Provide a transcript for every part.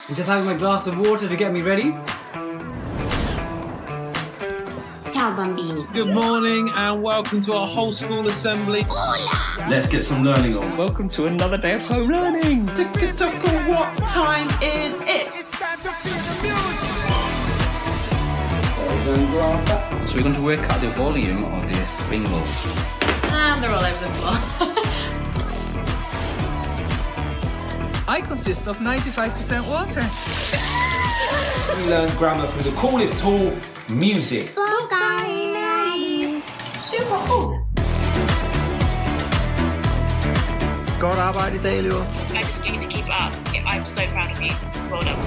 I'm just having my glass of water to get me ready. Ciao bambini. Good morning and welcome to our whole school assembly. Hola! Let's get some learning on. Welcome to another day of home learning. What time is it? It's time to feel the music. So we're going to work out the volume of this bingo. And they're all over the floor. I consist of 95% water. We learn grammar through the coolest tool, music. Super goed. Godt arbejde i dag, elever. I just need to keep up. I'm so proud of you. Well done.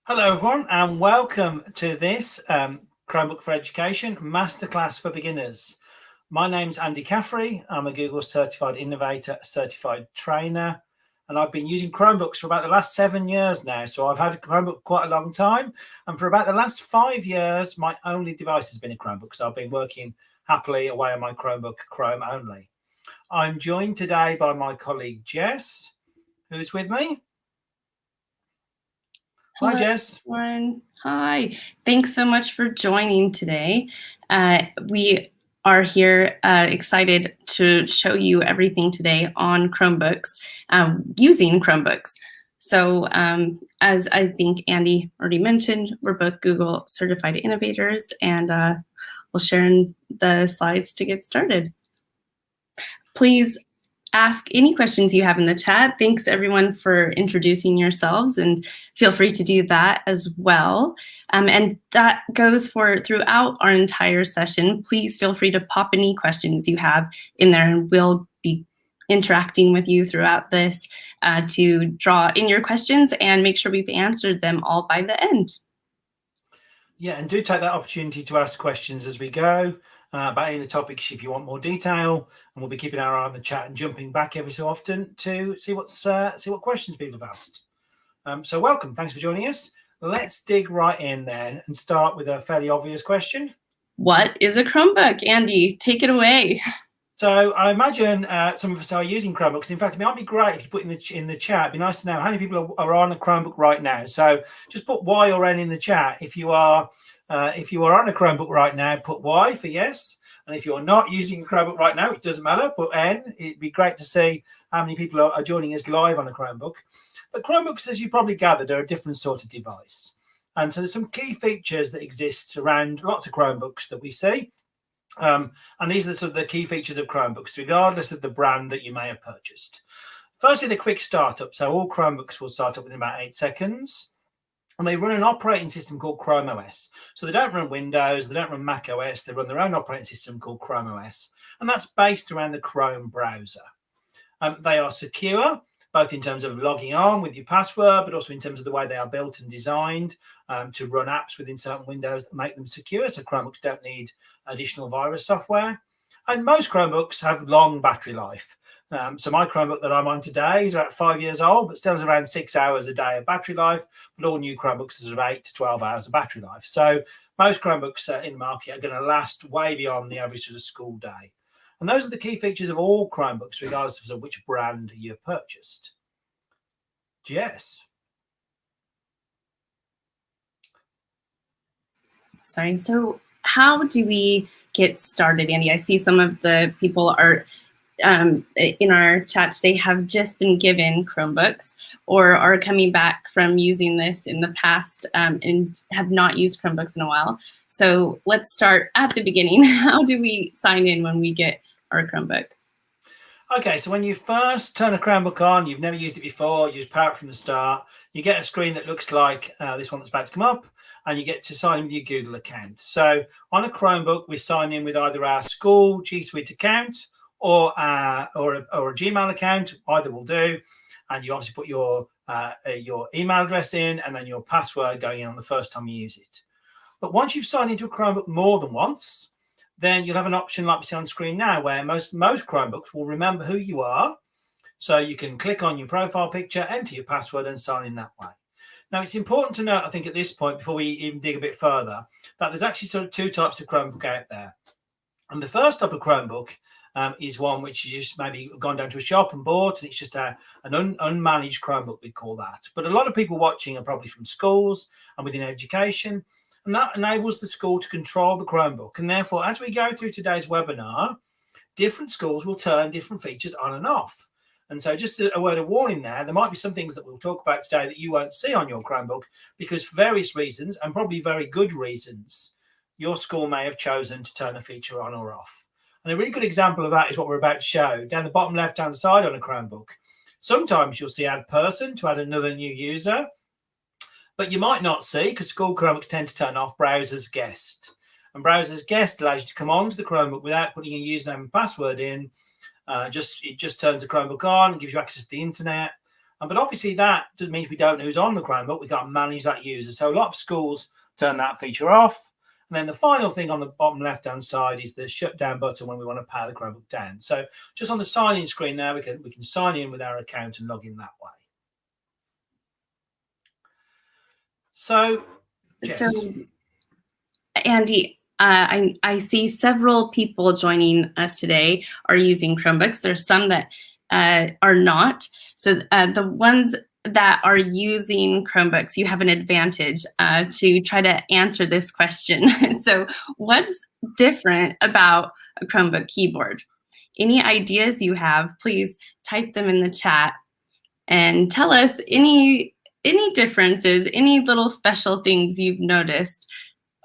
Hello everyone and welcome to this Chromebook for Education Masterclass for Beginners. My name's Andy Caffrey. I'm a Google Certified Innovator, Certified Trainer, and I've been using Chromebooks for about the last 7 years now. So I've had a Chromebook quite a long time, and for about the last 5 years, my only device has been a Chromebook. So I've been working happily away on my Chromebook, Chrome only. I'm joined today by my colleague Jess, who's with me. Hi, Jess. Everyone. Hi. Thanks so much for joining today. We are here excited to show you everything today on Chromebooks, using Chromebooks. So as I think Andy already mentioned, we're both Google Certified Innovators, and we'll share the slides to get started. Please ask any questions you have in the chat. Thanks everyone for introducing yourselves, and feel free to do that as well. And that goes for throughout our entire session. Please feel free to pop any questions you have in there, and we'll be interacting with you throughout this to draw in your questions and make sure we've answered them all by the end. Yeah, and do take that opportunity to ask questions as we go. About any of the topics if you want more detail, and we'll be keeping our eye on the chat and jumping back every so often to see what questions people have asked. So welcome, thanks for joining us. Let's dig right in then and start with a fairly obvious question. What is a Chromebook? Andy, take it away. So I imagine some of us are using Chromebooks. In fact, it might be great if you put in the chat. It'd be nice to know how many people are on a Chromebook right now. So just put Y or N in the chat if you are. If you are on a Chromebook right now, put Y for yes. And if you're not using a Chromebook right now, it doesn't matter, put N. It'd be great to see how many people are joining us live on a Chromebook. But Chromebooks, as you probably gathered, are a different sort of device. And so there's some key features that exist around lots of Chromebooks that we see. And these are sort of the key features of Chromebooks, regardless of the brand that you may have purchased. Firstly, the quick startup. So all Chromebooks will start up in about 8 seconds. And they run an operating system called Chrome OS. So they don't run Windows, they don't run Mac OS, they run their own operating system called Chrome OS. And that's based around the Chrome browser. They are secure, both in terms of logging on with your password, but also in terms of the way they are built and designed to run apps within certain windows that make them secure. So Chromebooks don't need additional virus software. And most Chromebooks have long battery life. So my Chromebook that I'm on today is about 5 years old, but still has around 6 hours a day of battery life. But all new Chromebooks is 8 to 12 hours of battery life. So most Chromebooks in the market are going to last way beyond the average sort of school day. And those are the key features of all Chromebooks, regardless of which brand you have purchased. Jess. Sorry, so how do we get started, Andy? I see some of the people are in our chat today have just been given Chromebooks or are coming back from using this in the past and have not used Chromebooks in a while. So let's start at the beginning. How do we sign in when we get our Chromebook? Okay, so when you first turn a Chromebook on, you've never used it before, you power it from the start, you get a screen that looks like this one that's about to come up, and you get to sign in with your Google account. So on a Chromebook, we sign in with either our school G Suite account or a Gmail account. Either will do, and you obviously put your email address in and then your password going in on the first time you use it. But once you've signed into a Chromebook more than once, then you'll have an option like we see on screen now, where most Chromebooks will remember who you are, so you can click on your profile picture, enter your password, and sign in that way. Now, it's important to note, I think, at this point, before we even dig a bit further, that there's actually sort of two types of Chromebook out there. And the first type of Chromebook is one which you just maybe gone down to a shop and bought, and it's just an unmanaged Chromebook, we call that. But a lot of people watching are probably from schools and within education, and that enables the school to control the Chromebook. And therefore, as we go through today's webinar, different schools will turn different features on and off. And so just a word of warning there might be some things that we'll talk about today that you won't see on your Chromebook because for various reasons, and probably very good reasons, your school may have chosen to turn a feature on or off. And a really good example of that is what we're about to show. Down the bottom left-hand side on a Chromebook, sometimes you'll see add person to add another new user, but you might not see, because school Chromebooks tend to turn off browser's guest. And browser's guest allows you to come onto the Chromebook without putting a username and password in. It just turns the Chromebook on and gives you access to the internet. But obviously that doesn't mean we don't know who's on the Chromebook. We can't manage that user. So a lot of schools turn that feature off. And then the final thing on the bottom left-hand side is the shutdown button when we want to power the Chromebook down. So just on the sign-in screen there, we can sign in with our account and log in that way. So, Jess. So, Andy, I see several people joining us today are using Chromebooks. There's some that are not. So the ones that are using Chromebooks, you have an advantage to try to answer this question. So what's different about a Chromebook keyboard? Any ideas you have, please type them in the chat and tell us any differences, any little special things you've noticed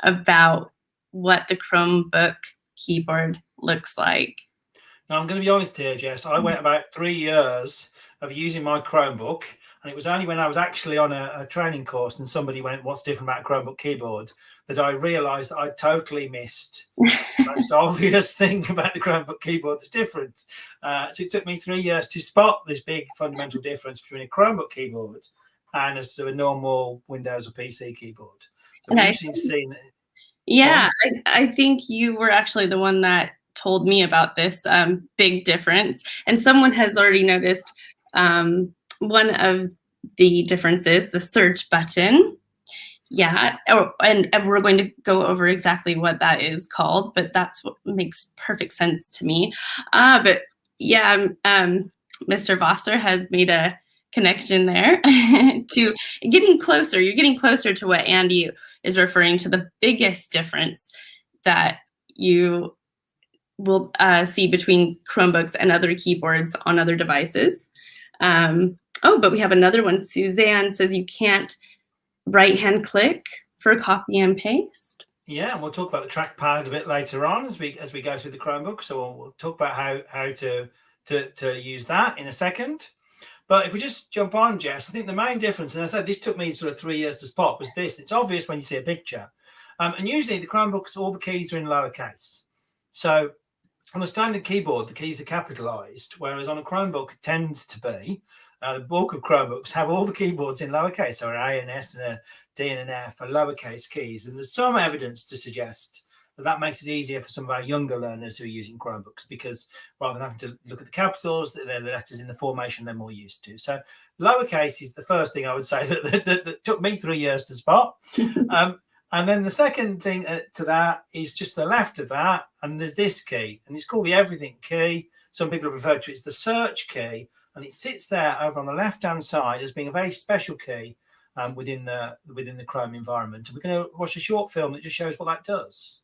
about what the Chromebook keyboard looks like. Now, I'm going to be honest here, Jess. I went about 3 years of using my Chromebook, and it was only when I was actually on a training course and somebody went, what's different about a Chromebook keyboard, that I realized that I totally missed the most obvious thing about the Chromebook keyboard that's different. So it took me 3 years to spot this big fundamental difference between a Chromebook keyboard and a sort of a normal Windows or PC keyboard. So Nice. interesting to see that. Yeah, I think you were actually the one that told me about this big difference. And someone has already noticed one of the differences, the search button. Yeah, and we're going to go over exactly what that is called, but that's what makes perfect sense to me. But yeah, Mr. Vosser has made a connection there to getting closer. You're getting closer to what Andy is referring to, the biggest difference that you will see between Chromebooks and other keyboards on other devices. Oh, but we have another one. Suzanne says you can't right-hand click for copy and paste. Yeah, and we'll talk about the trackpad a bit later on as we go through the Chromebook. So we'll talk about how to use that in a second. But if we just jump on, Jess, I think the main difference, and I said this took me sort of 3 years to spot, was this. It's obvious when you see a picture. And usually the Chromebooks, all the keys are in lowercase. So on a standard keyboard, the keys are capitalized, whereas on a Chromebook, it tends to be. The bulk of Chromebooks have all the keyboards in lowercase, so an A and S and a D and an F are lowercase keys. And there's some evidence to suggest that makes it easier for some of our younger learners who are using Chromebooks, because rather than having to look at the capitals, they're the letters in the formation they're more used to. So lowercase is the first thing I would say that took me 3 years to spot. And then the second thing to that is just the left of that, and there's this key, and it's called the everything key. Some people have referred to it as the search key, and it sits there over on the left-hand side as being a very special key within the Chrome environment. And we're going to watch a short film that just shows what that does.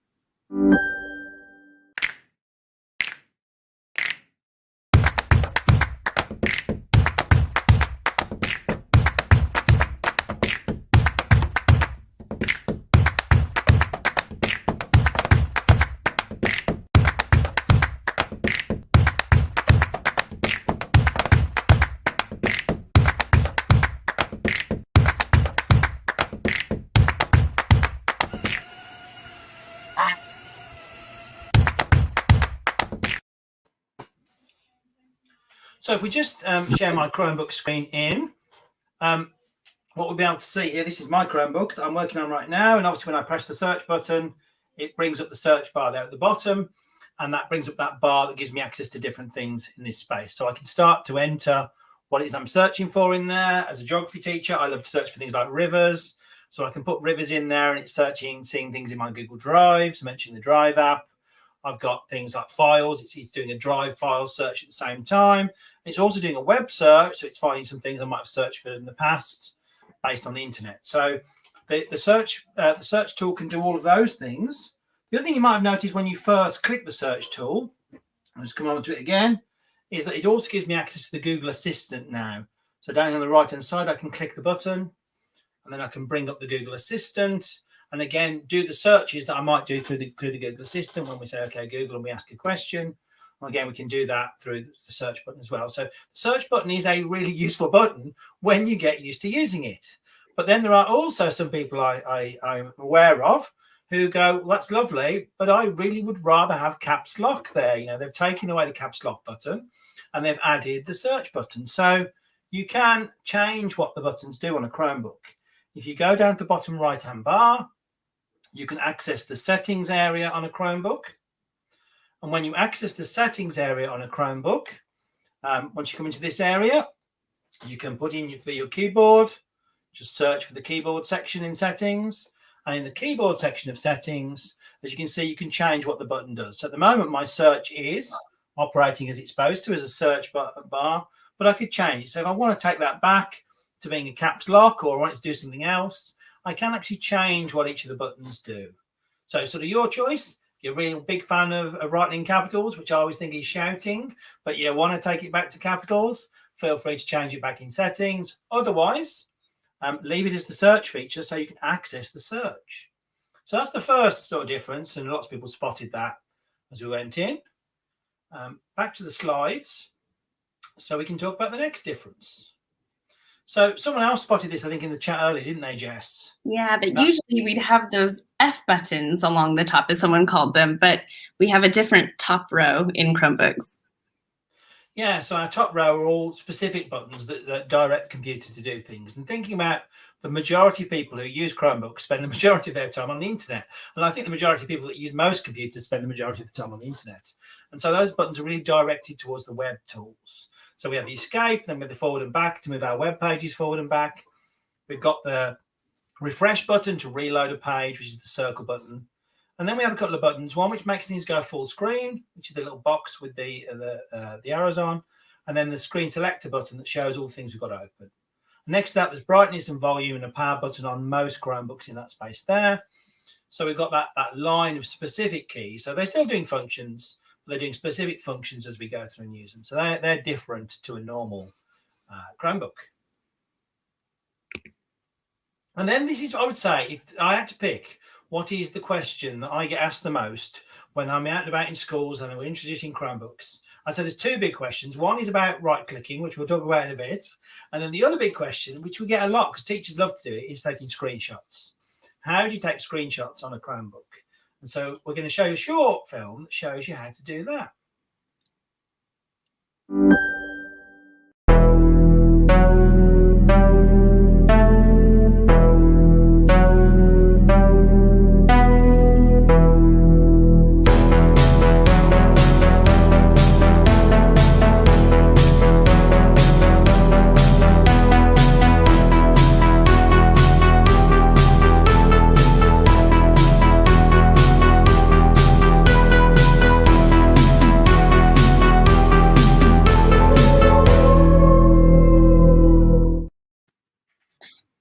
So if we just share my Chromebook screen in, what we'll be able to see here, this is my Chromebook that I'm working on right now. And obviously when I press the search button, it brings up the search bar there at the bottom. And that brings up that bar that gives me access to different things in this space. So I can start to enter what it is I'm searching for in there. As a geography teacher, I love to search for things like rivers. So I can put rivers in there and it's searching, seeing things in my Google Drive. So mentioning the Drive app. I've got things like files. It's doing a Drive file search at the same time. It's also doing a web search. So it's finding some things I might have searched for in the past based on the internet. So the search tool can do all of those things. The other thing you might have noticed when you first click the search tool, I'll just come on to it again, is that it also gives me access to the Google Assistant now. So down on the right-hand side, I can click the button and then I can bring up the Google Assistant and again, do the searches that I might do through the Google Assistant when we say, okay, Google, and we ask a question. And again, we can do that through the search button as well. So the search button is a really useful button when you get used to using it. But then there are also some people I'm aware of who go, well, that's lovely, but I really would rather have caps lock there. You know, they've taken away the caps lock button and they've added the search button. So you can change what the buttons do on a Chromebook. If you go down to the bottom right-hand bar, you can access the settings area on a Chromebook. And when you access the settings area on a Chromebook, once you come into this area, you can put in for your keyboard, just search for the keyboard section in settings. And in the keyboard section of settings, as you can see, you can change what the button does. So at the moment, my search is operating as it's supposed to as a search bar, but I could change it. So if I want to take that back to being a caps lock or I want it to do something else, I can actually change what each of the buttons do. So sort of your choice. You're a real big fan of writing in capitals, which I always think is shouting, but you want to take it back to capitals, feel free to change it back in settings. Otherwise, leave it as the search feature so you can access the search. So that's the first sort of difference, and lots of people spotted that as we went in. Back to the slides so we can talk about the next difference. So someone else spotted this, I think, in the chat earlier, didn't they, Jess? Yeah, that usually we'd have those F buttons along the top, as someone called them, but we have a different top row in Chromebooks. Yeah, so our top row are all specific buttons that direct the computer to do things. And thinking about the majority of people who use Chromebooks spend the majority of their time on the internet. And I think the majority of people that use most computers spend the majority of the time on the internet. And so those buttons are really directed towards the web tools. So we have the escape, then we have the forward and back to move our web pages forward and back. We've got the refresh button to reload a page, which is the circle button. And then we have a couple of buttons, one which makes things go full screen, which is the little box with the arrows on, and then the screen selector button that shows all the things we've got open. Next to that, there's brightness and volume and a power button on most Chromebooks in that space there. So we've got that line of specific keys. So they're still doing functions, but they're doing specific functions as we go through and use them. So they're different to a normal Chromebook. And then this is what I would say, if I had to pick, what is the question that I get asked the most when I'm out and about in schools and we're introducing Chromebooks? I said there's two big questions. One is about right-clicking, which we'll talk about in a bit. And then the other big question, which we get a lot because teachers love to do it, is taking screenshots. How do you take screenshots on a Chromebook? And so we're going to show you a short film that shows you how to do that.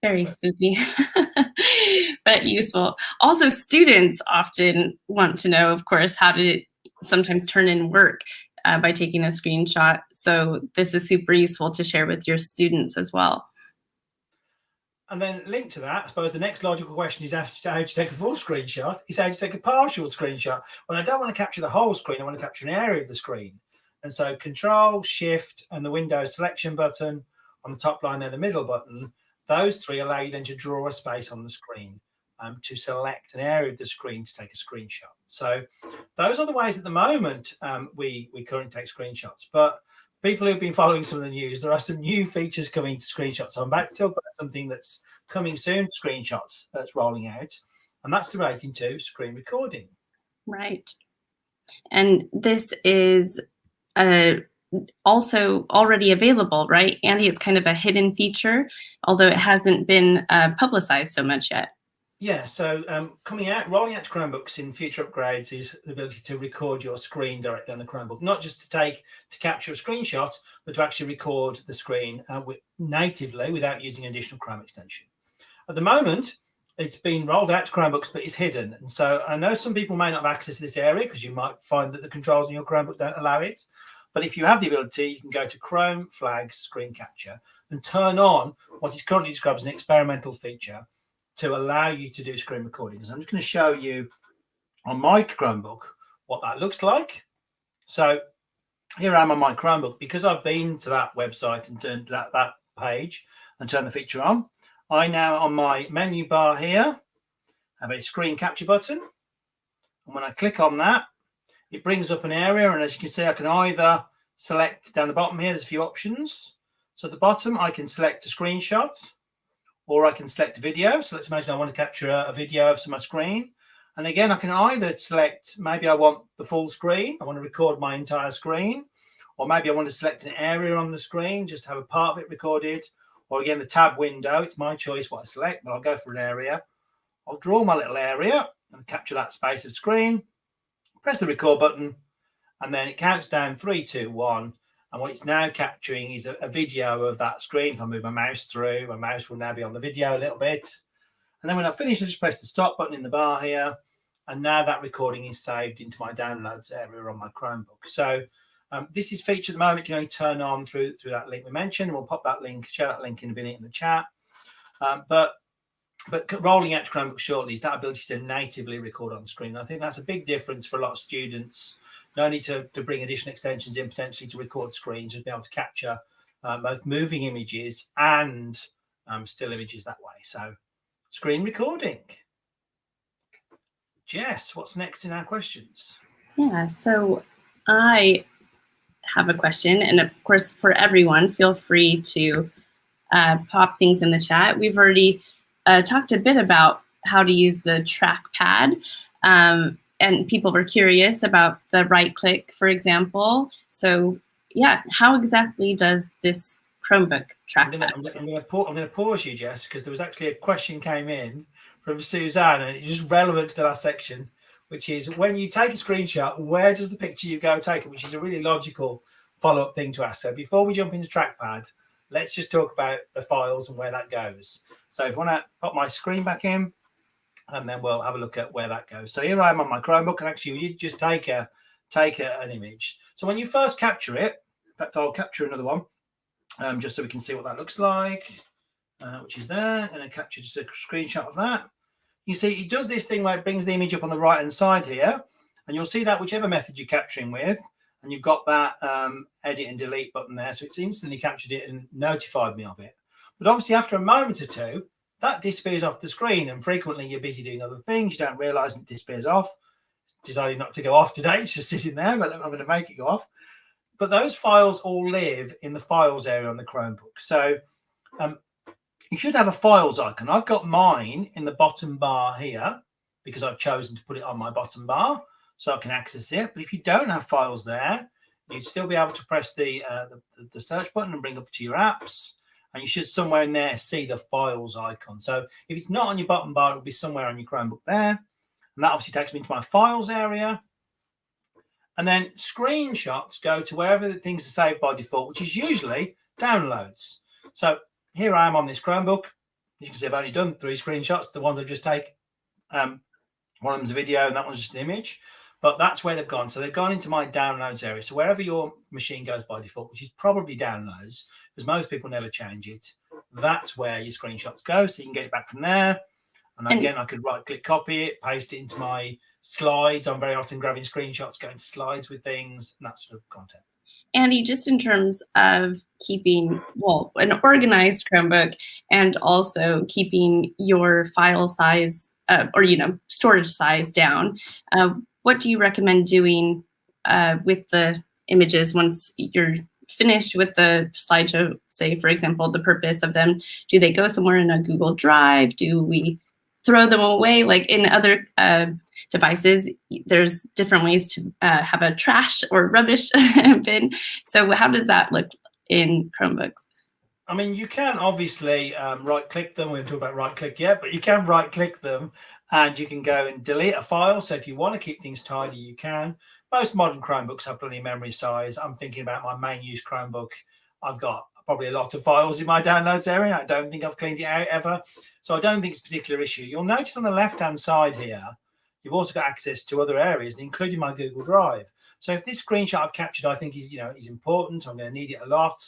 Very spooky, but useful. Also, students often want to know, of course, how to sometimes turn in work by taking a screenshot. So this is super useful to share with your students as well. And then linked to that, I suppose the next logical question is how to take a full screenshot. Is how to take a partial screenshot. Well, I don't want to capture the whole screen. I want to capture an area of the screen. And so Control, Shift, and the Windows selection button on the top line there, the middle button, those three allow you then to draw a space on the screen to select an area of the screen to take a screenshot. So those are the ways at the moment we currently take screenshots. But people who've been following some of the news, there are some new features coming to screenshots. So I'm back to talk about something that's coming soon, screenshots that's rolling out, and that's relating to screen recording. Right. And this is a also already available, right? Andy, it's kind of a hidden feature, although it hasn't been publicized so much yet. Yeah, so rolling out to Chromebooks in future upgrades is the ability to record your screen directly on the Chromebook, not just to capture a screenshot, but to actually record the screen natively without using an additional Chrome extension. At the moment, it's been rolled out to Chromebooks, but it's hidden. And so I know some people may not have access to this area because you might find that the controls on your Chromebook don't allow it. But if you have the ability, you can go to Chrome Flags Screen Capture and turn on what is currently described as an experimental feature to allow you to do screen recordings. I'm just going to show you on my Chromebook what that looks like. So here I am on my Chromebook. Because I've been to that website and turned that page and turned the feature on, I now, on my menu bar here, have a screen capture button. And when I click on that, it brings up an area. And as you can see, I can either select down the bottom here, there's a few options. So at the bottom, I can select a screenshot, or I can select a video. So let's imagine I want to capture a video of my screen. And again, I can either select, maybe I want the full screen. I want to record my entire screen. Or maybe I want to select an area on the screen, just have a part of it recorded. Or again, the tab window, it's my choice what I select, but I'll go for an area. I'll draw my little area and capture that space of screen. Press the record button, and then it counts down 3, 2, 1. And what it's now capturing is a video of that screen. If I move my mouse through, my mouse will now be on the video a little bit. And then when I finish, I just press the stop button in the bar here. And now that recording is saved into my downloads area on my Chromebook. So this is featured at the moment. You can only turn on through that link we mentioned. And we'll pop that link, share that link in a minute in the chat. But rolling out to Chromebook shortly is that ability to natively record on screen. I think that's a big difference for a lot of students. No need to bring additional extensions in potentially to record screens, just be able to capture both moving images and still images that way. So screen recording. Jess, what's next in our questions? Yeah, so I have a question. And of course, for everyone, feel free to pop things in the chat. We've already talked a bit about how to use the trackpad. And people were curious about the right click, for example. So yeah, how exactly does this Chromebook trackpad? I'm going to pause you, Jess, because there was actually a question came in from Suzanne, and it's just relevant to the last section, which is when you take a screenshot, where does the picture you go take it? Which is a really logical follow-up thing to ask. So before we jump into trackpad, let's just talk about the files and where that goes. So if I want to pop my screen back in, and then we'll have a look at where that goes. So here I am on my Chromebook, and actually we did just take an image. So when you first capture it, in fact, I'll capture another one just so we can see what that looks like, which is there, and then capture just a screenshot of that. You see, it does this thing where it brings the image up on the right-hand side here, and you'll see that whichever method you're capturing with, and you've got that edit and delete button there, so it's instantly captured it and notified me of it. But obviously after a moment or two, that disappears off the screen, and frequently you're busy doing other things. You don't realize it disappears off. It's decided not to go off today. It's just sitting there, but I'm going to make it go off. But those files all live in the files area on the Chromebook. So you should have a files icon. I've got mine in the bottom bar here because I've chosen to put it on my bottom bar so I can access it. But if you don't have files there, you'd still be able to press the search button and bring up to your apps. And you should somewhere in there see the files icon. So if it's not on your bottom bar, it'll be somewhere on your Chromebook there. And that obviously takes me into my files area. And then screenshots go to wherever the things are saved by default, which is usually downloads. So here I am on this Chromebook. You can see I've only done 3 screenshots. The ones I've just taken. One of them's a video and that one's just an image. But that's where they've gone. So they've gone into my downloads area. So wherever your machine goes by default, which is probably downloads, because most people never change it, that's where your screenshots go. So you can get it back from there. And again, I could right-click, copy it, paste it into my slides. I'm very often grabbing screenshots, going to slides with things, and that sort of content. Andy, just in terms of keeping, well, an organized Chromebook and also keeping your file size or, storage size down, what do you recommend doing with the images once you're finished with the slideshow? Say, for example, the purpose of them, do they go somewhere in a Google Drive? Do we throw them away. Like in other devices, there's different ways to have a trash or rubbish bin. So how does that look in Chromebooks? I mean, you can obviously right-click them. We haven't talked about right-click yet, but you can right-click them and you can go and delete a file. So if you want to keep things tidy, you can. Most modern Chromebooks have plenty of memory size. I'm thinking about my main use Chromebook. I've got probably a lot of files in my downloads area. I don't think I've cleaned it out ever. So I don't think it's a particular issue. You'll notice on the left-hand side here, you've also got access to other areas, including my Google Drive. So if this screenshot I've captured, I think is important, I'm going to need it a lot.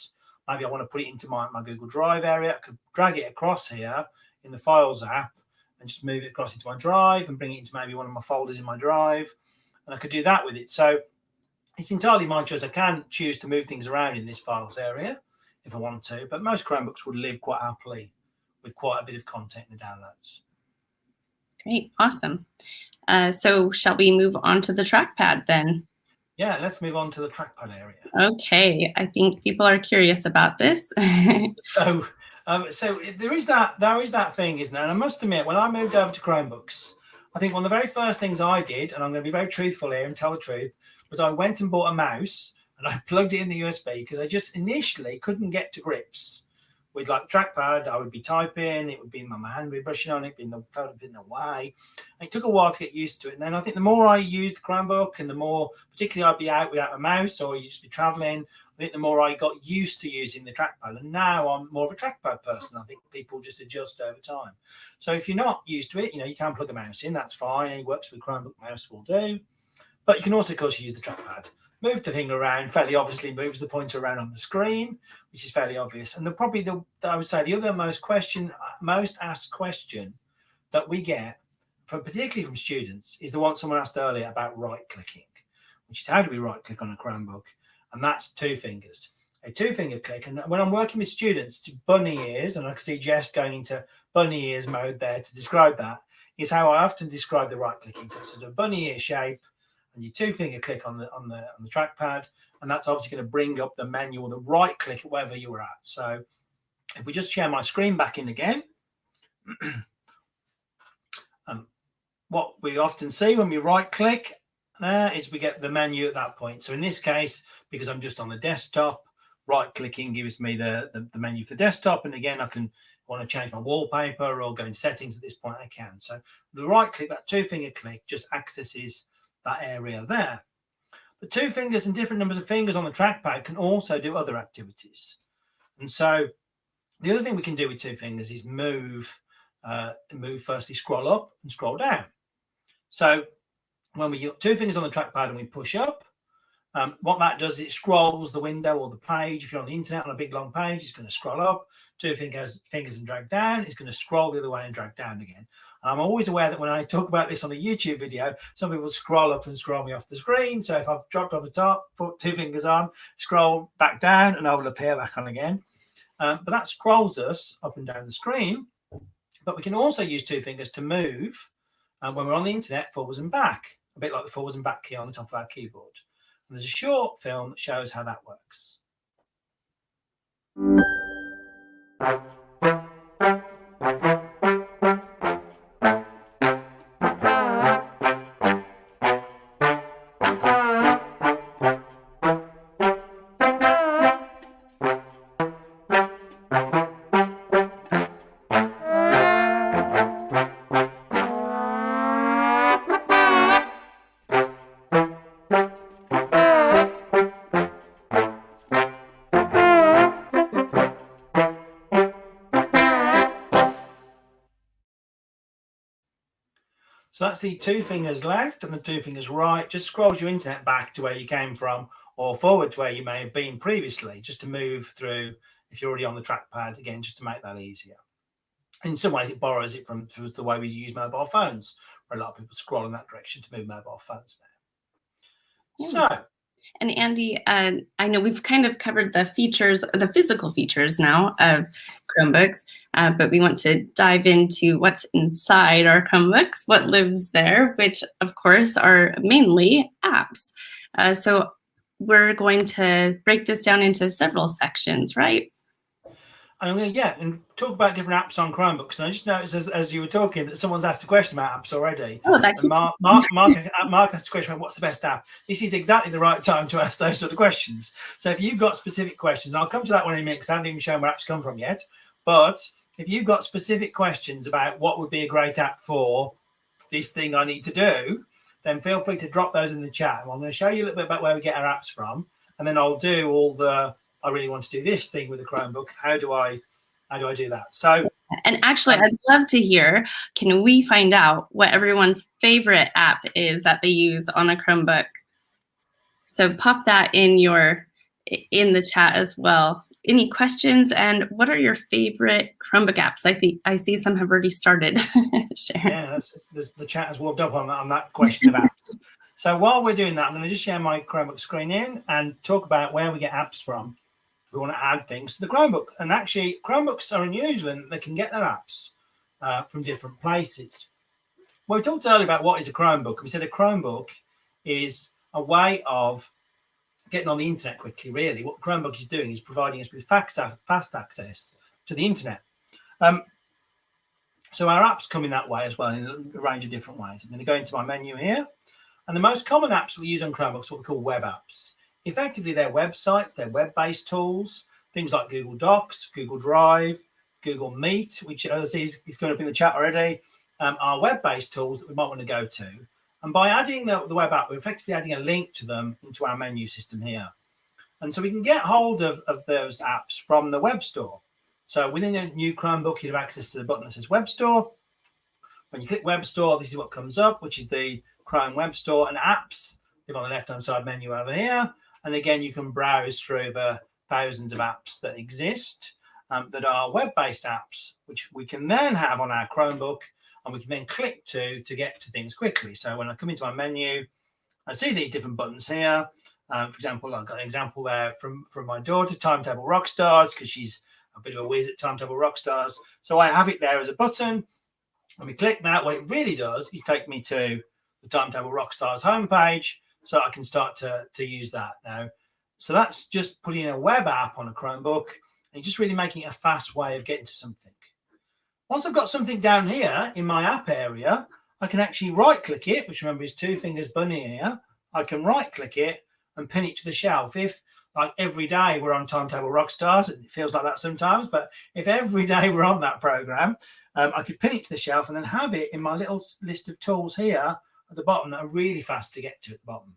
Maybe I want to put it into my Google Drive area. I could drag it across here in the Files app and just move it across into my Drive and bring it into maybe one of my folders in my Drive. And I could do that with it. So it's entirely my choice. I can choose to move things around in this Files area if I want to, but most Chromebooks would live quite happily with quite a bit of content in the downloads. Great, awesome. So shall we move on to the trackpad then? Yeah, let's move on to the trackpad area. Okay, I think people are curious about this. So there is that thing, isn't there? And I must admit, when I moved over to Chromebooks, I think one of the very first things I did, and I'm going to be very truthful here and tell the truth, was I went and bought a mouse and I plugged it in the USB because I just initially couldn't get to grips with like the trackpad. I would be typing, it would be my hand would be brushing on it, the phone would be in the way. And it took a while to get used to it. And then I think the more I used the Chromebook and the more, particularly I'd be out without a mouse or you just be traveling, I think the more I got used to using the trackpad. And now I'm more of a trackpad person. I think people just adjust over time. So if you're not used to it, you can plug a mouse in, that's fine. It works with Chromebook mouse will do. But you can also, of course, use the trackpad. Move the finger around, fairly obviously moves the pointer around on the screen, which is fairly obvious. And I would say the other most asked question that we get, particularly from students, is the one someone asked earlier about right-clicking, which is how do we right-click on a Chromebook? And that's two fingers, a two-finger click. And when I'm working with students to bunny ears, and I can see Jess going into bunny ears mode there to describe that, is how I often describe the right-clicking. So it's a bunny ear shape, and you two-finger click on the trackpad, and that's obviously going to bring up the menu or the right click at wherever you were at. So if we just share my screen back in again, what we often see when we right click there is we get the menu at that point. So in this case, because I'm just on the desktop, right clicking gives me the menu for desktop. And again, I want to change my wallpaper or go in settings at this point, I can. So the right click, that two-finger click just accesses that area there. But two fingers and different numbers of fingers on the trackpad can also do other activities. And so the other thing we can do with two fingers is firstly scroll up and scroll down. So when we got two fingers on the trackpad and we push up, what that does is it scrolls the window or the page. If you're on the internet on a big long page, it's going to scroll up. Two fingers and drag down, it's going to scroll the other way and drag down again. And I'm always aware that when I talk about this on a YouTube video, some people scroll up and scroll me off the screen. So if I've dropped off the top, put two fingers on, scroll back down, and I will appear back on again. But that scrolls us up and down the screen. But we can also use two fingers to move when we're on the internet forwards and back, a bit like the forwards and back key on the top of our keyboard. And there's a short film that shows how that works. So that's the two fingers left and the two fingers right. Just scrolls your internet back to where you came from or forward to where you may have been previously, just to move through if you're already on the trackpad, again, just to make that easier. In some ways, it borrows it from the way we use mobile phones, where a lot of people scroll in that direction to move mobile phones now. So, and Andy, I know we've kind of covered the features, the physical features now of Chromebooks, but we want to dive into what's inside our Chromebooks, what lives there, which of course are mainly apps. So we're going to break this down into several sections, right? And I'm going to, and talk about different apps on Chromebooks. And I just noticed as you were talking that someone's asked a question about apps already. Oh, that and Mark asked a question about what's the best app. This is exactly the right time to ask those sort of questions. So if you've got specific questions, and I'll come to that one in a minute because I haven't even shown where apps come from yet. But if you've got specific questions about what would be a great app for this thing I need to do, then feel free to drop those in the chat. And I'm going to show you a little bit about where we get our apps from. And then I'll do all the, I really want to do this thing with the Chromebook. How do I do that? So, and actually, I'd love to hear, can we find out what everyone's favorite app is that they use on a Chromebook? So pop that in the chat as well. Any questions? And what are your favorite Chromebook apps? I see some have already started. Yeah, the chat has warmed up on that question of apps. So while we're doing that, I'm going to just share my Chromebook screen in and talk about where we get apps from. We want to add things to the Chromebook. And actually, Chromebooks are unusual and they can get their apps from different places. Well, we talked earlier about what is a Chromebook. We said a Chromebook is a way of getting on the internet quickly, really. What the Chromebook is doing is providing us with fast access to the internet. So our apps come in that way as well, in a range of different ways. I'm going to go into my menu here. And the most common apps we use on Chromebooks are what we call web apps. Effectively, they're websites, they're web-based tools, things like Google Docs, Google Drive, Google Meet, which as I see is going up in the chat already, are web-based tools that we might want to go to. And by adding the web app, we're effectively adding a link to them into our menu system here. And so we can get hold of those apps from the web store. So within a new Chromebook, you have access to the button that says Web Store. When you click Web Store, this is what comes up, which is the Chrome Web Store and apps. Live on the left-hand side menu over here. And again, you can browse through the thousands of apps that exist that are web-based apps, which we can then have on our Chromebook, and we can then click to get to things quickly. So when I come into my menu, I see these different buttons here. For example, I've got an example there from my daughter, Timetable Rockstars, because she's a bit of a whiz at Timetable Rockstars. So I have it there as a button. When we click that, what it really does is take me to the Timetable Rockstars homepage, so I can start to use that now. So that's just putting a web app on a Chromebook and just really making it a fast way of getting to something. Once I've got something down here in my app area, I can actually right-click it, which remember is two fingers bunny here. I can right-click it and pin it to the shelf. If, like every day we're on Timetable Rockstars, and it feels like that sometimes, but if every day we're on that program, I could pin it to the shelf and then have it in my little list of tools here at the bottom that are really fast to get to at the bottom.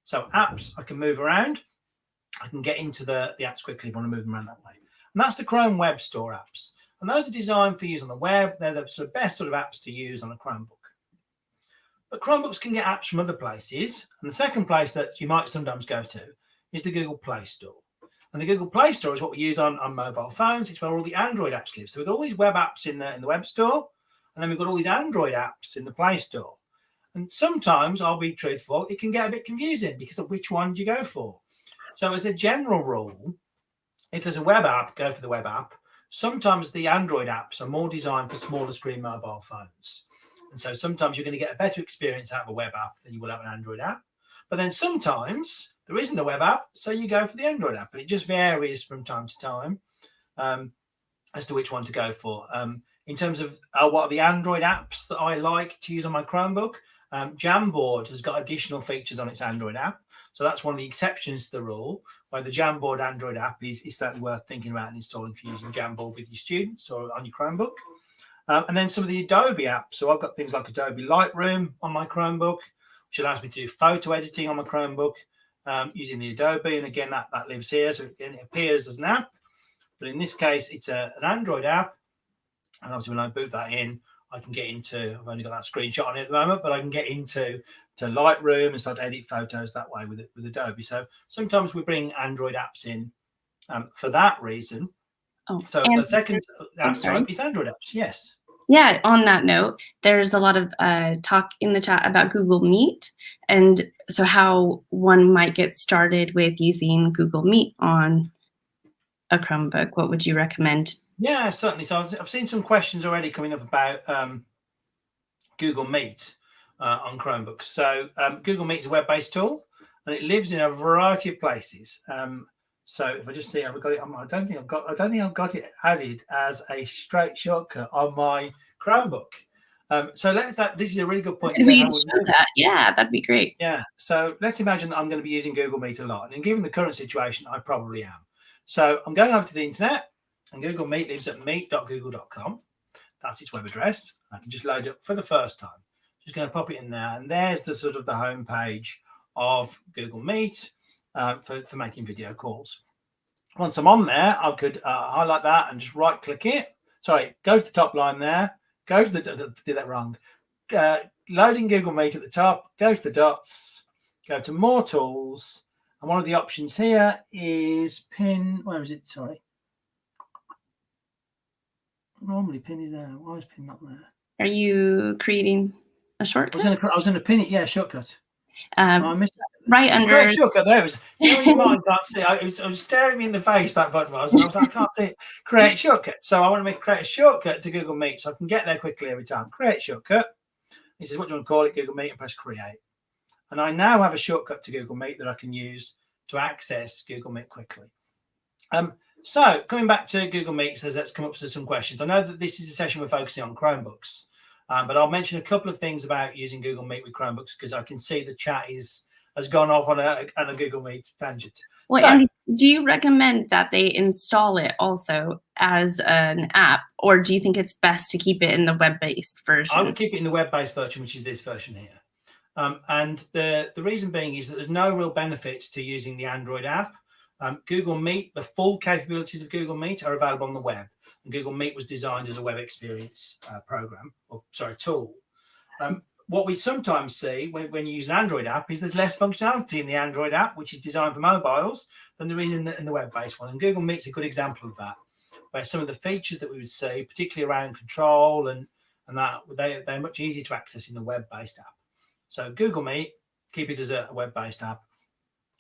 So apps, I can move around. I can get into the apps quickly if I want to move them around that way. And that's the Chrome Web Store apps. And those are designed for use on the web. They're the sort of best sort of apps to use on a Chromebook. But Chromebooks can get apps from other places. And the second place that you might sometimes go to is the Google Play Store. And the Google Play Store is what we use on mobile phones. It's where all the Android apps live. So we've got all these web apps in the web store, and then we've got all these Android apps in the Play Store. And sometimes, I'll be truthful, it can get a bit confusing because of which one do you go for. So as a general rule, if there's a web app, go for the web app. Sometimes the Android apps are more designed for smaller screen mobile phones. And so sometimes you're going to get a better experience out of a web app than you will have an Android app. But then sometimes there isn't a web app, so you go for the Android app. And it just varies from time to time as to which one to go for. In terms of what are the Android apps that I like to use on my Chromebook, Jamboard has got additional features on its Android app. So that's one of the exceptions to the rule, where the Jamboard Android app is certainly worth thinking about and installing for using Jamboard with your students or on your Chromebook. And then some of the Adobe apps. So I've got things like Adobe Lightroom on my Chromebook, which allows me to do photo editing on my Chromebook using the Adobe. And again, that lives here. So again, it appears as an app. But in this case, it's an Android app. And obviously, when I boot that in, I can get into, I've only got that screenshot on it at the moment, but I can get into Lightroom and start to edit photos that way with Adobe. So sometimes we bring Android apps in for that reason. Oh, so the second app type is Android apps, yes. Yeah, on that note, there's a lot of talk in the chat about Google Meet, and so how one might get started with using Google Meet on a Chromebook. What would you recommend? Yeah, certainly. So I've seen some questions already coming up about Google Meet on Chromebooks. So Google Meet is a web-based tool, and it lives in a variety of places. So if I just see, I've got it. I don't think I've got it added as a straight shortcut on my Chromebook. So this is a really good point. Could we show that? Yeah, that'd be great. Yeah. So let's imagine that I'm going to be using Google Meet a lot, and given the current situation, I probably am. So I'm going over to the internet, and Google Meet lives at meet.google.com. That's its web address. I can just load it for the first time. Just going to pop it in there, and there's the sort of the home page of Google Meet for making video calls. Once I'm on there, I could highlight that and just right click it. Sorry, go to the top line there. Go to did that wrong. Loading Google Meet at the top. Go to the dots. Go to more tools, and one of the options here is pin. Where is it? Sorry. Normally pin is there. Why is pin not there? Are you creating a shortcut? I was going to pin it. Yeah, shortcut. I missed right under. Great shortcut. There it was. You know, your mind can't see. It was staring me in the face. That button was, and I was like, I can't see it. Create shortcut. So I want to create a shortcut to Google Meet, so I can get there quickly every time. Create shortcut. He says, "What do you want to call it?" Google Meet, and press create. And I now have a shortcut to Google Meet that I can use to access Google Meet quickly. So coming back to Google Meet, says let's come up to some questions. I know that this is a session we're focusing on Chromebooks, but I'll mention a couple of things about using Google Meet with Chromebooks because I can see the chat has gone off on a Google Meet tangent. Well, so, and do you recommend that they install it also as an app, or do you think it's best to keep it in the web-based version? I would keep it in the web-based version, which is this version here. And the reason being is that there's no real benefit to using the Android app. Google Meet, the full capabilities of Google Meet are available on the web. And Google Meet was designed as a web experience tool. What we sometimes see when you use an Android app is there's less functionality in the Android app, which is designed for mobiles, than there is in the web-based one. And Google Meet's a good example of that, where some of the features that we would see, particularly around control and that, they're much easier to access in the web-based app. So Google Meet, keep it as a web-based app.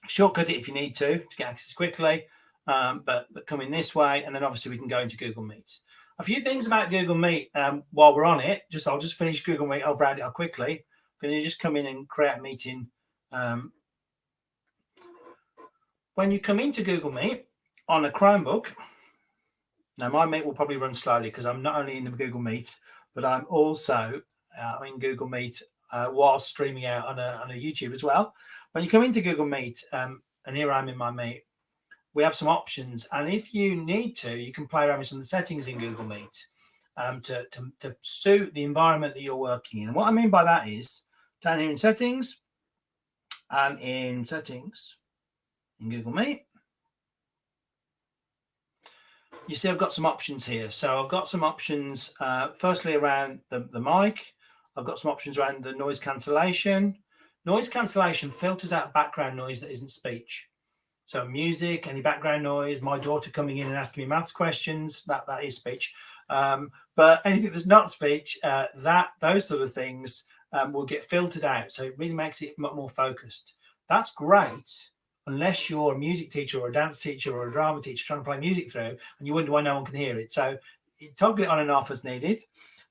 Shortcut it if you need to get access quickly, but come in this way, and then obviously we can go into Google Meet. A few things about Google Meet while we're on it. I'll just finish Google Meet. I'll round it up quickly. I'm going to just come in and create a meeting. When you come into Google Meet on a Chromebook, now my Meet will probably run slowly because I'm not only in the Google Meet, but I'm also in Google Meet while streaming out on a YouTube as well. When you come into Google Meet, and here I'm in my Meet, we have some options. And if you need to, you can play around with some of the settings in Google Meet to suit the environment that you're working in. And what I mean by that is down here in settings and in settings in Google Meet, you see I've got some options here. So I've got some options, firstly around the mic. I've got some options around the noise cancellation. Noise cancellation filters out background noise that isn't speech. So music, any background noise, my daughter coming in and asking me maths questions, that is speech. But anything that's not speech, those sort of things will get filtered out. So it really makes it much more focused. That's great unless you're a music teacher or a dance teacher or a drama teacher trying to play music through and you wonder why no one can hear it. So toggle it on and off as needed.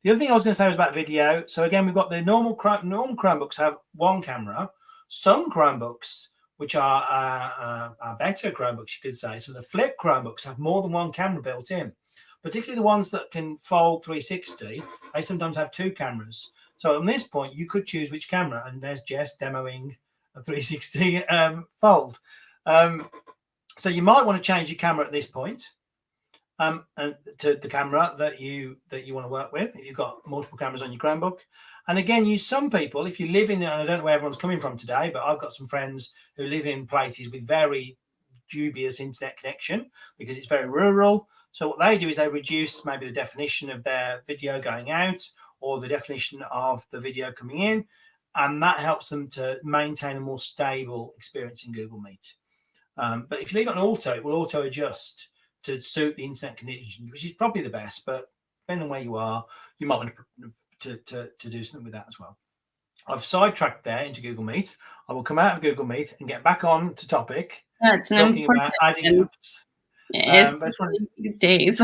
The other thing I was going to say was about video. So again, we've got the normal Chromebooks have one camera. Some Chromebooks, which are better Chromebooks, you could say, so the flip Chromebooks have more than one camera built in, particularly the ones that can fold 360. They sometimes have two cameras. So on this point, you could choose which camera, and there's Jess demoing a 360 fold. So you might want to change your camera at this point. And to the camera that you want to work with if you've got multiple cameras on your Chromebook. And again, some people, if you live in, and I don't know where everyone's coming from today, but I've got some friends who live in places with very dubious internet connection because it's very rural. So what they do is they reduce maybe the definition of their video going out or the definition of the video coming in, and that helps them to maintain a more stable experience in Google Meet. But if you leave it on auto, it will auto adjust to suit the internet conditions, which is probably the best, but depending on where you are, you might want to do something with that as well. I've sidetracked there into Google Meet. I will come out of Google Meet and get back on to topic. That's talking about adding apps. These days.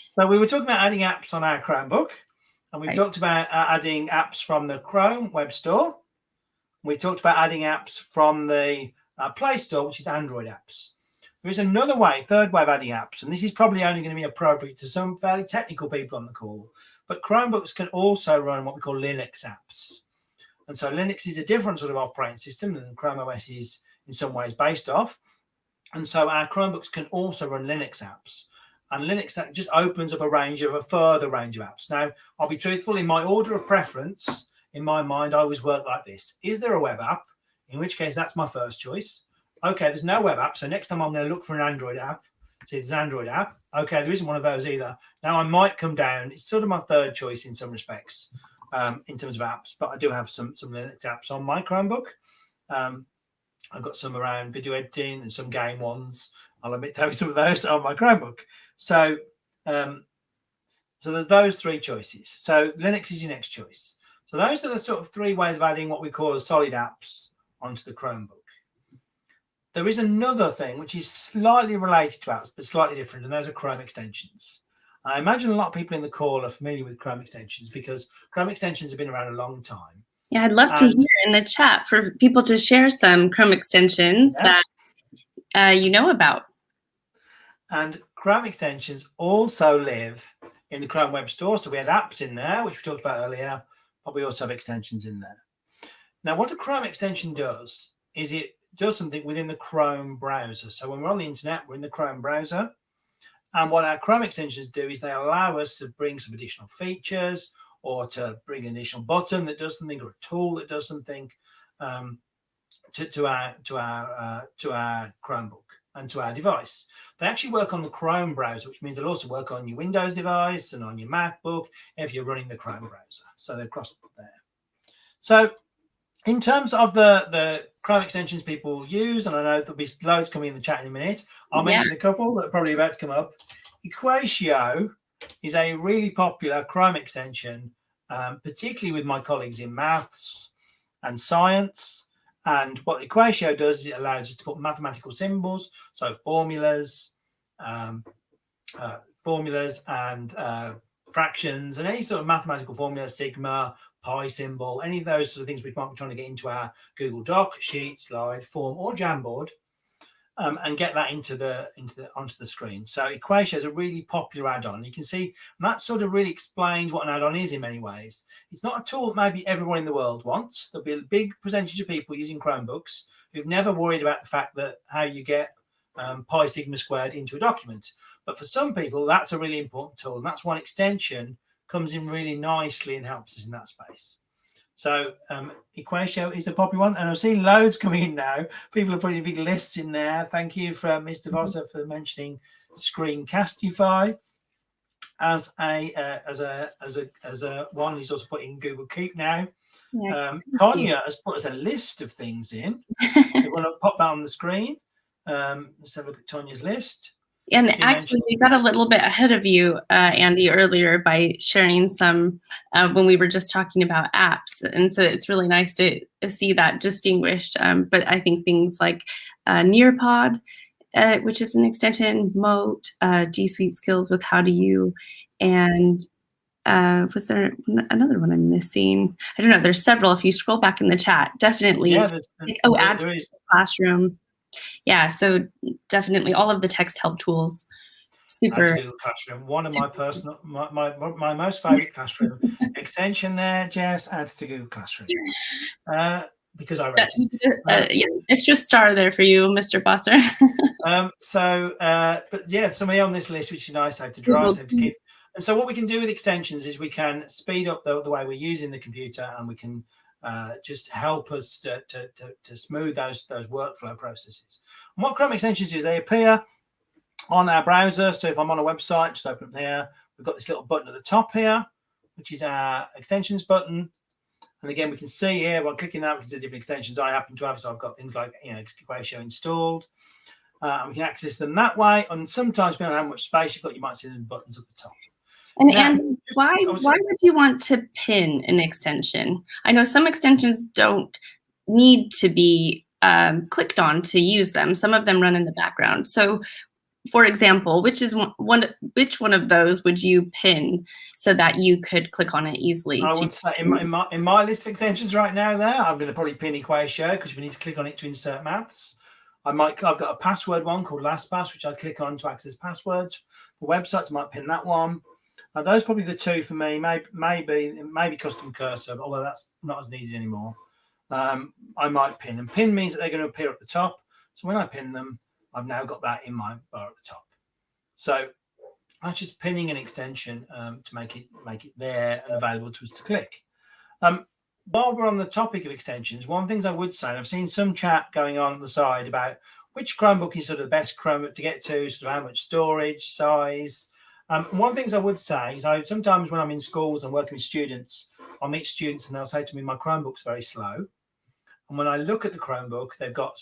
So we were talking about adding apps on our Chromebook, and we talked about adding apps from the Chrome Web Store. We talked about adding apps from the Play Store, which is Android apps. There is another way, third way of adding apps, and this is probably only going to be appropriate to some fairly technical people on the call, but Chromebooks can also run what we call Linux apps. And so Linux is a different sort of operating system than Chrome OS is in some ways based off. And so our Chromebooks can also run Linux apps. And Linux, that just opens up a further range of apps. Now, I'll be truthful, in my order of preference, in my mind, I always work like this. Is there a web app? In which case, that's my first choice. Okay, there's no web app. So next time I'm going to look for an Android app. See, there's an Android app. Okay, there isn't one of those either. Now I might come down. It's sort of my third choice in some respects in terms of apps. But I do have some Linux apps on my Chromebook. I've got some around video editing and some game ones. I'll admit to having some of those on my Chromebook. So, so there's those three choices. So Linux is your next choice. So those are the sort of three ways of adding what we call solid apps onto the Chromebook. There is another thing which is slightly related to apps, but slightly different, and those are Chrome extensions. I imagine a lot of people in the call are familiar with Chrome extensions because Chrome extensions have been around a long time. Yeah, I'd love to hear in the chat for people to share some Chrome extensions that you know about. And Chrome extensions also live in the Chrome Web Store. So we had apps in there, which we talked about earlier, but we also have extensions in there. Now, what a Chrome extension does is it does something within the Chrome browser. So when we're on the internet, we're in the Chrome browser. And what our Chrome extensions do is they allow us to bring some additional features or to bring an additional button that does something or a tool that does something to our Chromebook and to our device. They actually work on the Chrome browser, which means they'll also work on your Windows device and on your MacBook if you're running the Chrome browser. So they're cross there. So in terms of the Chrome extensions people use, and I know there'll be loads coming in the chat in a minute, I'll mention a couple that are probably about to come up. Equatio is a really popular Chrome extension, particularly with my colleagues in maths and science. And what Equatio does is it allows us to put mathematical symbols, so formulas and fractions, and any sort of mathematical formula, sigma, pi symbol, any of those sort of things we might be trying to get into our Google Doc, sheet, slide, form, or Jamboard, and get that onto the screen. So Equatio is a really popular add-on. You can see that sort of really explains what an add-on is in many ways. It's not a tool that maybe everyone in the world wants. There'll be a big percentage of people using Chromebooks who've never worried about the fact that how you get pi sigma squared into a document. But for some people, that's a really important tool, and that's one extension comes in really nicely and helps us in that space. So Equatio is a popular one, and I've seen loads coming in now. People are putting big lists in there. Thank you for Mr. Vosser for mentioning Screencastify as a one. He's also putting Google Keep now. Yeah, Tonya has put us a list of things in. We want to pop that on the screen. Let's have a look at Tonya's list. And actually, we got a little bit ahead of you, Andy, earlier by sharing some when we were just talking about apps. And so it's really nice to see that distinguished. But I think things like Nearpod, which is an extension, Moat, G Suite Skills with How Do You, and was there another one I'm missing? I don't know. There's several. If you scroll back in the chat, definitely. Yeah, add to Classroom. Yeah, so definitely all of the text help tools. Super. Google Classroom, one of my personal, my most favorite Classroom extension there, Jess, add to Google Classroom. Because I read it. Extra star there for you, Mr. Bosser. But yeah, somebody on this list, which is nice, I have to drive, to keep. And so what we can do with extensions is we can speed up the way we're using the computer, and we can just help us to smooth those workflow processes. And what Chrome extensions do, they appear on our browser. So if I'm on a website, just open up here. We've got this little button at the top here, which is our extensions button. And again, we can see here by clicking that, we can see different extensions I happen to have. So I've got things like Equatio installed. And we can access them that way. And sometimes, depending on how much space you've got, you might see the buttons at the top. And Andy, why would you want to pin an extension? I know some extensions don't need to be clicked on to use them. Some of them run in the background. So, for example, which one of those would you pin so that you could click on it easily? I would say in my list of extensions right now, I'm going to probably pin Equatio because we need to click on it to insert maths. I've got a password one called LastPass, which I click on to access passwords. For websites, I might pin that one. Those are probably the two for me. Maybe custom cursor, although that's not as needed anymore. I might pin, and pin means that they're going to appear at the top. So when I pin them, I've now got that in my bar at the top. So that's just pinning an extension to make it there and available to us to click. While we're on the topic of extensions, one of the things I would say, and I've seen some chat going on the side about which Chromebook is sort of the best Chromebook to get to, sort of how much storage, size. One of the things I would say is sometimes when I'm in schools and working with students, I'll meet students and they'll say to me, my Chromebook's very slow. And when I look at the Chromebook, they've got,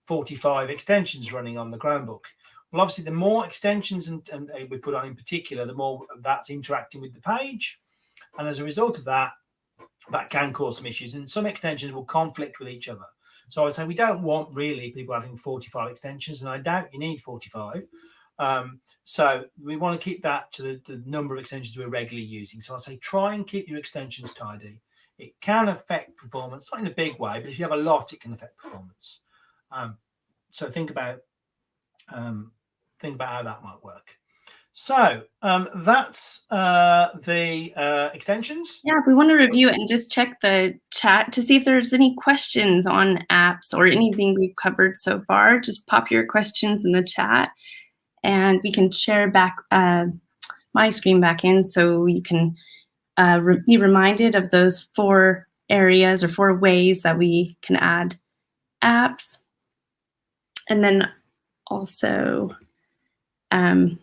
45 extensions running on the Chromebook. Well, obviously, the more extensions and we put on in particular, the more that's interacting with the page. And as a result of that, that can cause some issues. And some extensions will conflict with each other. So I would say we don't want really people having 45 extensions, and I doubt you need 45. So we want to keep that to the number of extensions we're regularly using. So I'll say try and keep your extensions tidy. It can affect performance, not in a big way, but if you have a lot, it can affect performance. So think about how that might work. So that's the extensions. Yeah, we want to review it and just check the chat to see if there's any questions on apps or anything we've covered so far. Just pop your questions in the chat and we can share back my screen back in so you can be reminded of those 4 areas or 4 ways that we can add apps. And then also,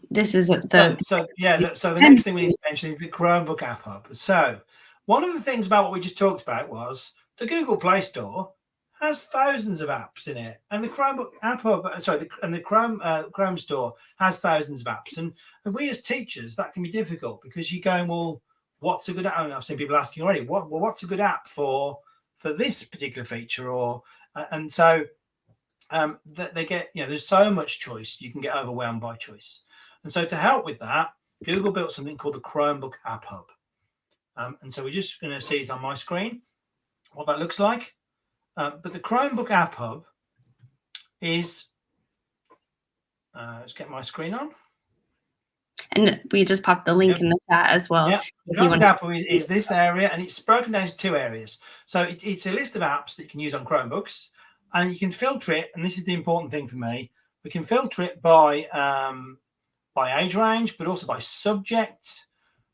this is the so the next thing we need to mention is the Chromebook App Hub. So one of the things about what we just talked about was the Google Play Store has thousands of apps in it, and the Chromebook App Hub, the Chrome Store has thousands of apps. And we as teachers, that can be difficult because you're going, well, what's a good app? I mean, I've seen people asking already, what's a good app for this particular feature? And so they get, there's so much choice, you can get overwhelmed by choice. And so to help with that, Google built something called the Chromebook App Hub. And so we're just going to see it on my screen, what that looks like. But the Chromebook App Hub is, let's get my screen on. And we just popped the link in the chat as well. Yeah, the Chromebook App Hub is this area, and it's broken down into 2 areas. So it's a list of apps that you can use on Chromebooks, and you can filter it, and this is the important thing for me, we can filter it by age range, but also by subject,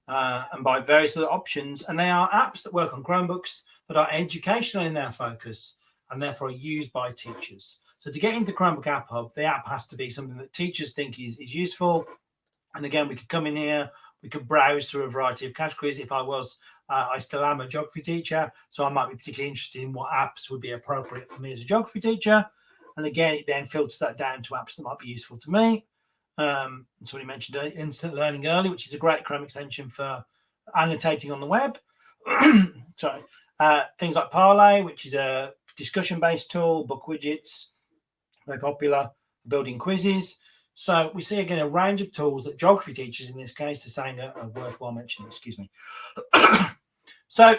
and by various other options. And they are apps that work on Chromebooks that are educational in their focus and therefore are used by teachers. So to get into Chromebook App Hub, the app has to be something that teachers think is useful. And again, we could come in here, we could browse through a variety of categories. If I still am a geography teacher, so I might be particularly interested in what apps would be appropriate for me as a geography teacher. And again, it then filters that down to apps that might be useful to me. Somebody mentioned Instant Learning Early, which is a great Chrome extension for annotating on the web. Sorry. Things like Parlay, which is a discussion-based tool, book widgets, very popular, building quizzes. So we see, again, a range of tools that geography teachers, in this case, are saying are worthwhile mentioning. Excuse me. So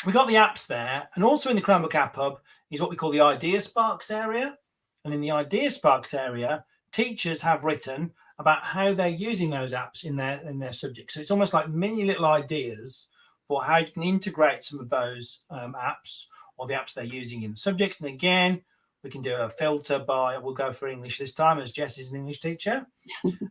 we got the apps there. And also in the Chromebook App Hub is what we call the Idea Sparks area. And in the Idea Sparks area, teachers have written about how they're using those apps in their subjects. So it's almost like mini little ideas for how you can integrate some of those apps or the apps they're using in the subjects. And again, we can do a filter by, we'll go for English this time as Jess is an English teacher.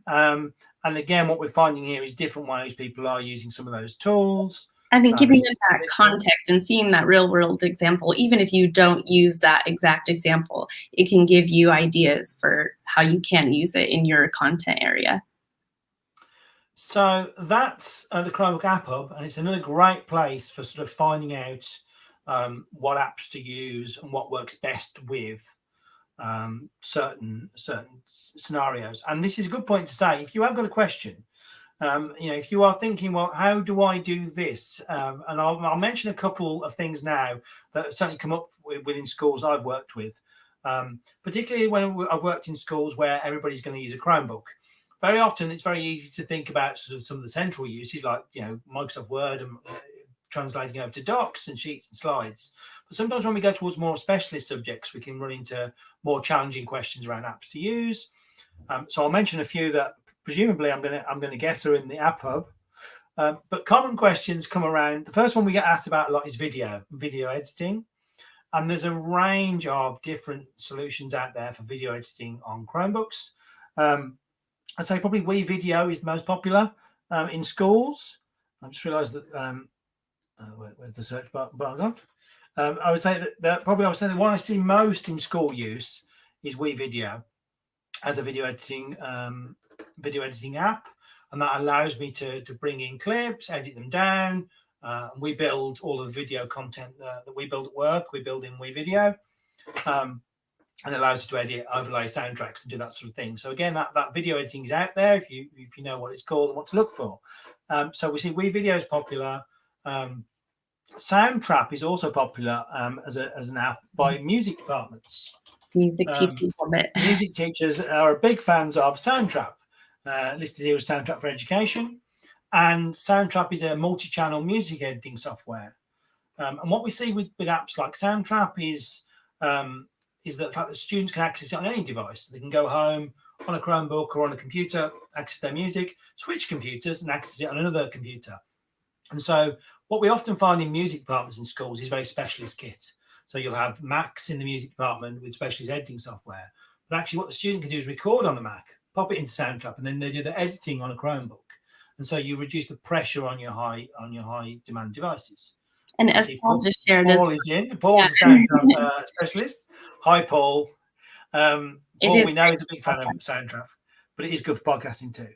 And again, what we're finding here is different ways people are using some of those tools. I think giving them that context and seeing that real world example, even if you don't use that exact example, it can give you ideas for how you can use it in your content area. So that's the Chromebook App Hub, and it's another great place for sort of finding out what apps to use and what works best with certain scenarios. And this is a good point to say, if you have got a question, if you are thinking, well, how do I do this? And I'll mention a couple of things now that have certainly come up within schools I've worked with, particularly when I've worked in schools where everybody's going to use a Chromebook. Very often, it's very easy to think about sort of some of the central uses like, Microsoft Word and translating over to docs and sheets and slides. But sometimes when we go towards more specialist subjects, we can run into more challenging questions around apps to use. So I'll mention a few that presumably I'm going to guess are in the App Hub. But common questions come around. The first one we get asked about a lot is video editing. And there's a range of different solutions out there for video editing on Chromebooks. I'd say probably WeVideo is the most popular in schools. I just realised that where's the search button gone? I would say that the one I see most in school use is WeVideo as a video editing app, and that allows me to bring in clips, edit them down. We build all of the video content that we build at work. We build in WeVideo. And allows us to edit, overlay soundtracks and do that sort of thing. So again, that video editing is out there if you know what it's called and what to look for. So we see WeVideo is popular. Soundtrap is also popular as an app by music departments. Music teachers love it. Music teachers are big fans of Soundtrap. Listed here as Soundtrap for Education. And Soundtrap is a multi-channel music editing software. And what we see with apps like Soundtrap is the fact that students can access it on any device. They can go home on a Chromebook or on a computer, access their music, switch computers and access it on another computer. And so what we often find in music departments in schools is very specialist kit. So you'll have Macs in the music department with specialist editing software. But actually what the student can do is record on the Mac, pop it into Soundtrap, and then they do the editing on a Chromebook. And so you reduce the pressure on your high demand devices. And as Paul just shared, Paul's a Soundtrap specialist. Hi, Paul. Paul, we know he's a big fan of Soundtrap, but it is good for podcasting too.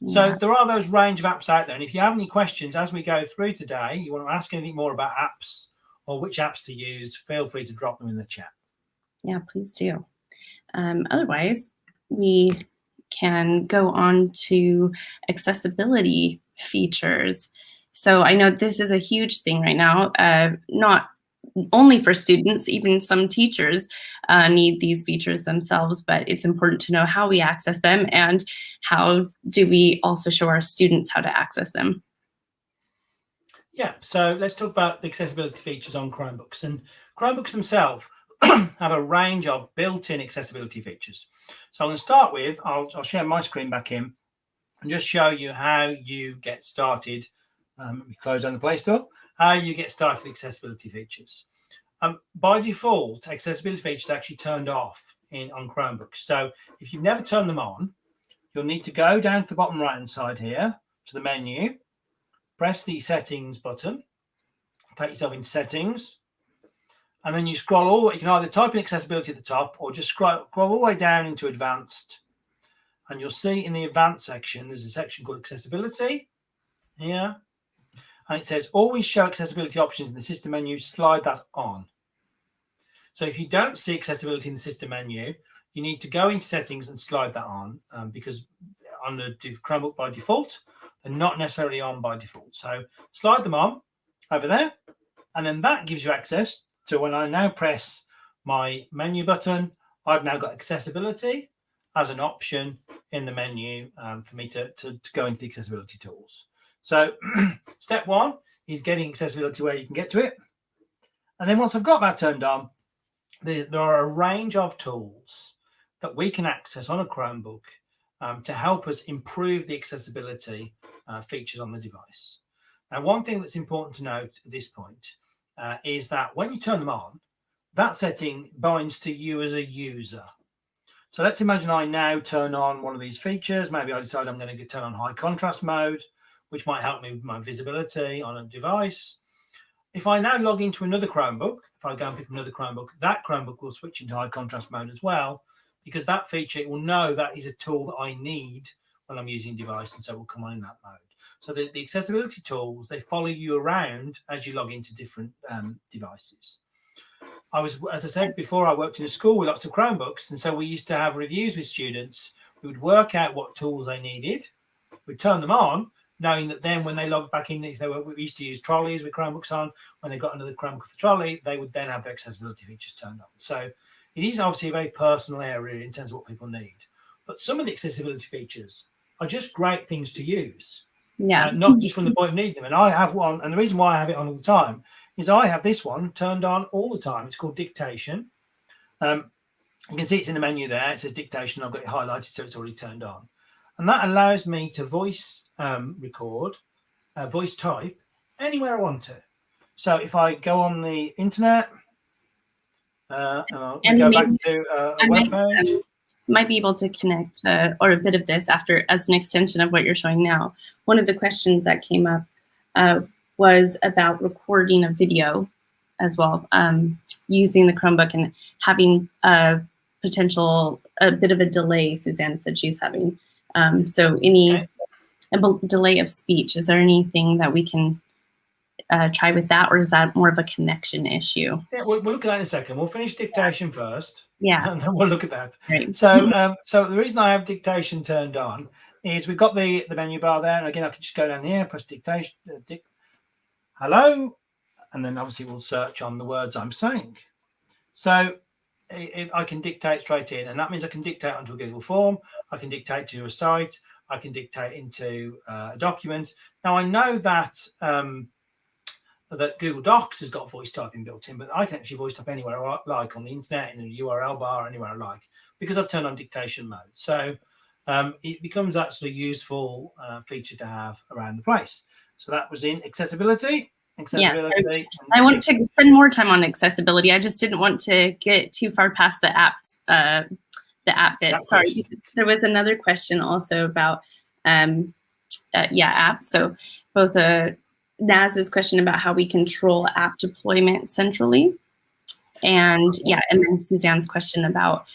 Yeah. So there are those range of apps out there. And if you have any questions as we go through today, you want to ask anything more about apps or which apps to use, feel free to drop them in the chat. Yeah, please do. Otherwise, we can go on to accessibility features. So I know this is a huge thing right now, not only for students, even some teachers need these features themselves, but it's important to know how we access them and how do we also show our students how to access them. Yeah, so let's talk about the accessibility features on Chromebooks. And Chromebooks themselves have a range of built-in accessibility features. So I'm going to start with, I'll share my screen back in and just show you how you get started. Let me close down the Play Store. How you get started with accessibility features. By default, accessibility features are actually turned off on Chromebooks. So if you've never turned them on, you'll need to go down to the bottom right-hand side here to the menu, press the Settings button, take yourself into Settings, and then you scroll all. You can either type in accessibility at the top or just scroll all the way down into Advanced, and you'll see in the Advanced section there's a section called Accessibility here. And it says, always show accessibility options in the system menu, slide that on. So if you don't see accessibility in the system menu, you need to go into settings and slide that on because on the Chromebook by default, they're not necessarily on by default. So slide them on over there. And then that gives you access to when I now press my menu button, I've now got accessibility as an option in the menu for me to go into the accessibility tools. So step one is getting accessibility where you can get to it. And then once I've got that turned on, there are a range of tools that we can access on a Chromebook to help us improve the accessibility features on the device. Now, one thing that's important to note at this point is that when you turn them on, that setting binds to you as a user. So let's imagine I now turn on one of these features. Maybe I decide I'm going to turn on high contrast mode, which might help me with my visibility on a device. If I now log into another Chromebook, if I go and pick another Chromebook, that Chromebook will switch into high contrast mode as well, because that feature, it will know that is a tool that I need when I'm using a device, and so it will come on in that mode. So the accessibility tools, they follow you around as you log into different devices. As I said before, I worked in a school with lots of Chromebooks, and so we used to have reviews with students. We would work out what tools they needed, we'd turn them on, knowing that then when they log back in, if we used to use trolleys with Chromebooks on, when they got another Chromebook for trolley, they would then have their accessibility features turned on. So it is obviously a very personal area in terms of what people need. But some of the accessibility features are just great things to use. Yeah. not just from the point of needing them. And I have one, and the reason why I have it on all the time is I have this one turned on all the time. It's called dictation. You can see it's in the menu there. It says dictation. I've got it highlighted, so it's already turned on. And that allows me to voice record, voice type anywhere I want to. So if I go on the internet, and I'll go back to a web page. Might be able to connect or a bit of this after as an extension of what you're showing now. One of the questions that came up was about recording a video as well, using the Chromebook and having a bit of a delay. Suzanne said she's having. So any delay of speech, is there anything that we can try with that, or is that more of a connection issue? Yeah, we'll look at that in a second. We'll finish dictation first. Yeah. And then we'll look at that. Great. So so the reason I have dictation turned on is we've got the menu bar there. And again, I can just go down here, press dictation, hello, and then obviously we'll search on the words I'm saying. So I can dictate straight in, and that means I can dictate onto a Google form. I can dictate to a site. I can dictate into a document. Now I know that that Google Docs has got voice typing built in, but I can actually voice type anywhere I like on the internet, in a URL bar, anywhere I like, because I've turned on dictation mode. So it becomes that sort of useful feature to have around the place. So that was in accessibility. Yeah, I want to spend more time on accessibility. I just didn't want to get too far past the app bit. Sorry, there was another question also about apps. So both Naz's question about how we control app deployment centrally, and and then Suzanne's question about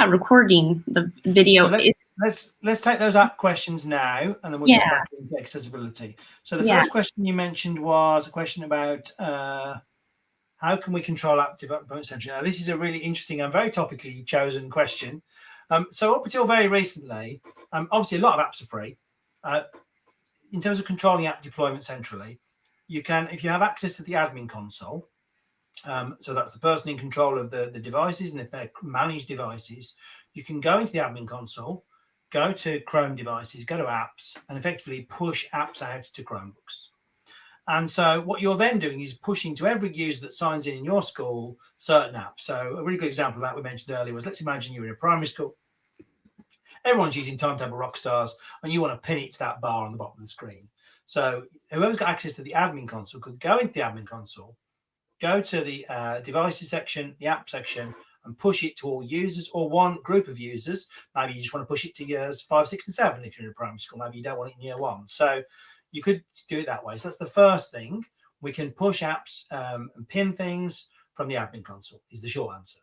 recording the video. So let's take those app questions now, and then we'll get back into accessibility. So the first question you mentioned was a question about how can we control app development centrally. Now this is a really interesting and very topically chosen question. So up until very recently, obviously a lot of apps are free. In terms of controlling app deployment centrally, you can, if you have access to the admin console, so that's the person in control of the devices, and if they're managed devices, you can go into the admin console, go to Chrome devices, go to apps, and effectively push apps out to Chromebooks. And so what you're then doing is pushing to every user that signs in your school certain apps. So a really good example of that we mentioned earlier was, let's imagine you're in a primary school. Everyone's using Timetable Rockstars, and you want to pin it to that bar on the bottom of the screen. So whoever's got access to the admin console could go into the admin console, go to the devices section, the app section, and push it to all users or one group of users. Maybe you just want to push it to years 5, 6, and 7 if you're in a primary school. Maybe you don't want it in year 1. So you could do it that way. So that's the first thing. We can push apps and pin things from the admin console is the short answer.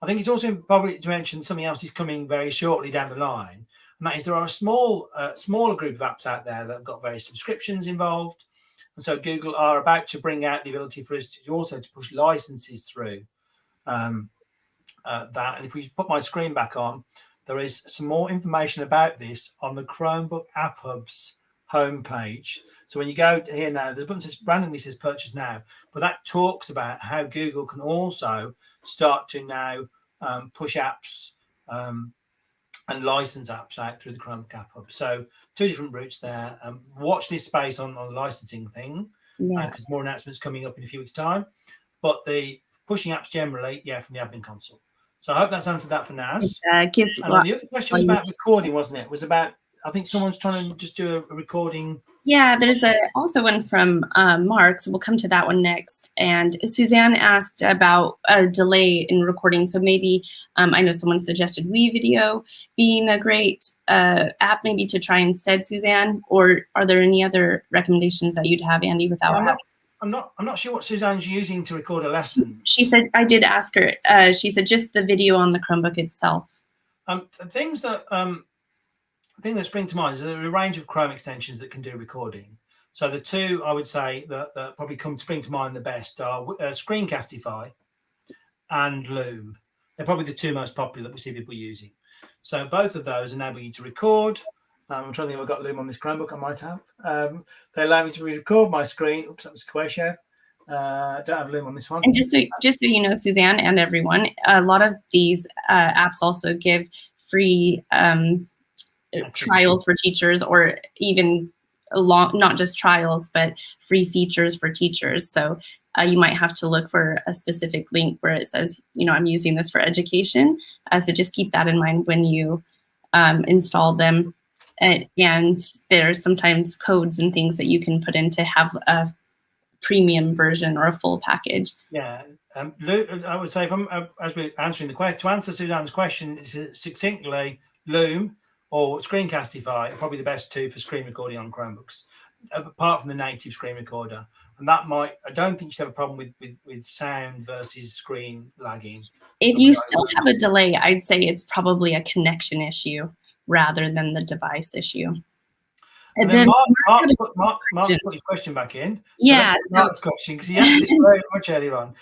I think it's also probably to mention something else is coming very shortly down the line, and that is there are a smaller group of apps out there that have got various subscriptions involved, and so Google are about to bring out the ability for us to also to push licenses through that. And if we put my screen back on, there is some more information about this on the Chromebook App Hub's homepage. So when you go here now, the button says randomly says purchase now, but that talks about how Google can also start to now push apps and license apps out through the Chromebook App Hub. So 2 different routes there. Watch this space on the licensing thing, because more announcements coming up in a few weeks' time. But the pushing apps generally, from the admin console. So I hope that's answered that for Naz. And the other question was about recording, wasn't it? It was about, I think someone's trying to just do a recording. Yeah, there's also one from Mark, so we'll come to that one next. And Suzanne asked about a delay in recording. So maybe, I know someone suggested WeVideo being a great app maybe to try instead, Suzanne, or are there any other recommendations that you'd have, Andy, without I'm not sure what Suzanne's using to record a lesson. She said, I did ask her, she said just the video on the Chromebook itself. Things that thing that spring to mind is there are a range of Chrome extensions that can do recording. So the two I would say that probably spring to mind the best are Screencastify and Loom. They're probably the 2 most popular that we see people using. So both of those enable you to record. I'm trying to think if I've got Loom on this Chromebook. I might have. They allow me to record my screen. Oops, that was Quasio. Don't have Loom on this one. And just so you know, Suzanne and everyone, a lot of these apps also give free trials for teachers, or even not just trials, but free features for teachers. So you might have to look for a specific link where it says, I'm using this for education. So just keep that in mind when you install them. And there's sometimes codes and things that you can put in to have a premium version or a full package. Yeah. I would say, as we're answering the question, to answer Suzanne's question succinctly, Loom or Screencastify are probably the best two for screen recording on Chromebooks, apart from the native screen recorder. And that I don't think you should have a problem with sound versus screen lagging. If you still have a delay, I'd say it's probably a connection issue rather than the device issue. And then Mark put his question back in. Yeah. So Mark's question, because he asked it very much earlier on.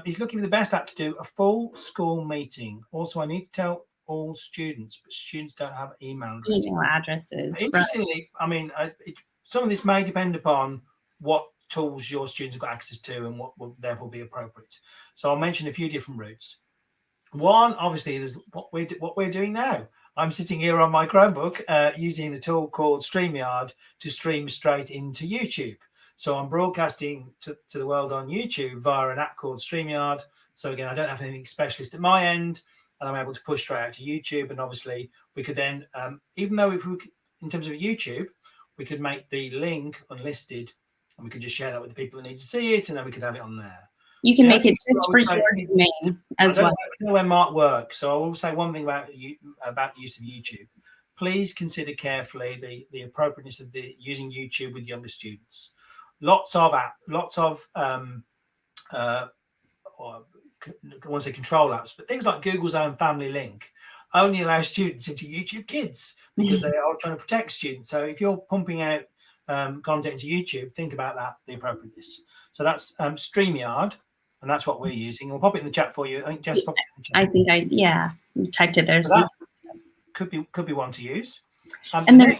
He's looking for the best app to do a full school meeting. Also, I need to tell all students, but students don't have email addresses. Interestingly, right. I mean, some of this may depend upon what tools your students have got access to and what will therefore be appropriate. So I'll mention a few different routes. One, obviously, there's what we're doing now. I'm sitting here on my Chromebook using a tool called StreamYard to stream straight into YouTube. So I'm broadcasting to the world on YouTube via an app called StreamYard. So again, I don't have anything specialist at my end, and I'm able to push straight out to YouTube. And obviously, we could then, even though in terms of YouTube, we could make the link unlisted, and we could just share that with the people that need to see it, and then we could have it on there. You can make it just for your domain as well. I don't know where Mark works, so I will say one thing about the use of YouTube. Please consider carefully the appropriateness of using YouTube with younger students. Lots of I want to say control apps, but things like Google's own Family Link only allow students into YouTube Kids because they are trying to protect students. So if you're pumping out content into YouTube, think about that, the appropriateness. So that's StreamYard. And that's what we're using. We'll pop it in the chat for you. I think Jess popped it in the chat. You typed it there. So could be one to use. And then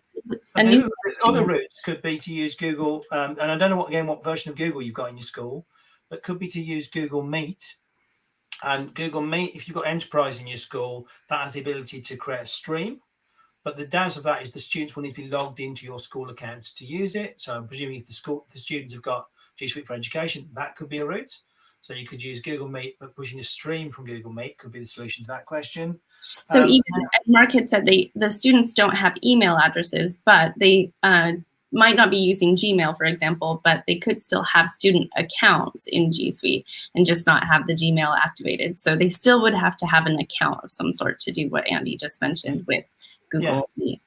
other routes could be to use Google. And I don't know what version of Google you've got in your school, but could be to use Google Meet. And Google Meet, if you've got Enterprise in your school, that has the ability to create a stream. But the downside of that is the students will need to be logged into your school account to use it. So I'm presuming if the students have got G Suite for Education, that could be a route. So you could use Google Meet, but pushing a stream from Google Meet could be the solution to that question. So even Mark had said the students don't have email addresses, but they might not be using Gmail, for example, but they could still have student accounts in G Suite and just not have the Gmail activated. So they still would have to have an account of some sort to do what Andy just mentioned with Google Meet.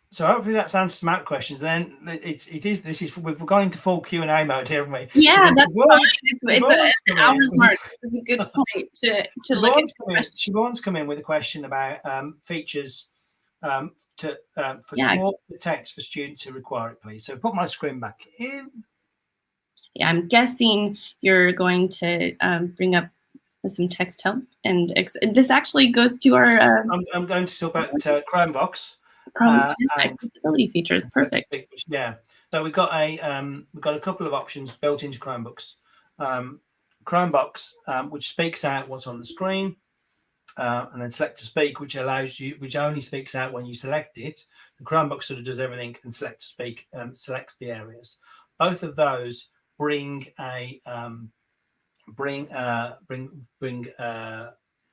So hopefully that's answered some out questions. Then we've gone into full Q&A mode here, haven't we? Yeah, that's fine. It's an hour's mark. It's a good point to look at. Siobhan's come in with a question about features for talk to text for students who require it, please. So put my screen back in. Yeah, I'm guessing you're going to bring up some text help, and this actually goes to our. I'm going to talk about Chromebooks. Accessibility features, perfect. Yeah, so we've got a couple of options built into Chromebooks. Chromebox, which speaks out what's on the screen, and then select to speak, which only speaks out when you select it. The Chromebook sort of does everything, and select to speak selects the areas. Both of those bring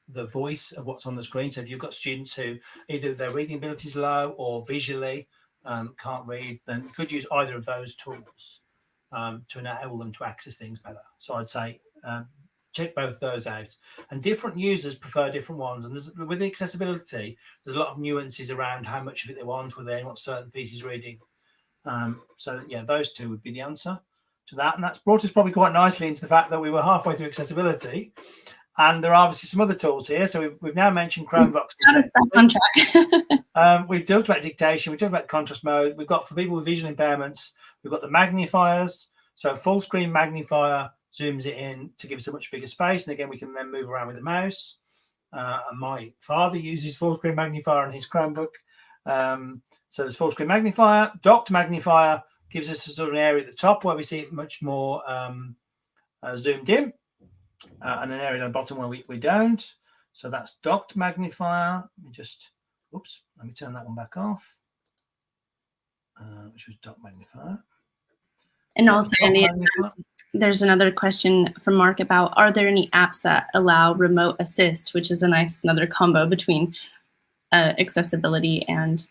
the voice of what's on the screen. So if you've got students who either their reading ability is low or visually can't read, then you could use either of those tools to enable them to access things better. So I'd say check both those out. And different users prefer different ones. And with the accessibility, there's a lot of nuances around how much of it they want, whether they want certain pieces reading. So yeah, those two would be the answer to that. And that's brought us probably quite nicely into the fact that we were halfway through accessibility. And there are obviously some other tools here. So we've now mentioned Chromebooks. We've talked about dictation. We've talked about contrast mode. We've got, for people with visual impairments, we've got the magnifiers. So a full screen magnifier zooms it in to give us a much bigger space. And again, we can then move around with the mouse. And my father uses full screen magnifier on his Chromebook. So there's full screen magnifier. Docked magnifier gives us a sort of an area at the top where we see it much more zoomed in. And an area at the bottom where we don't. So that's docked magnifier. Let me turn that one back off. which was dot magnifier. And also, Andy, Magnifier. there's another question from Mark about, are there any apps that allow remote assist, which is a nice another combo between accessibility and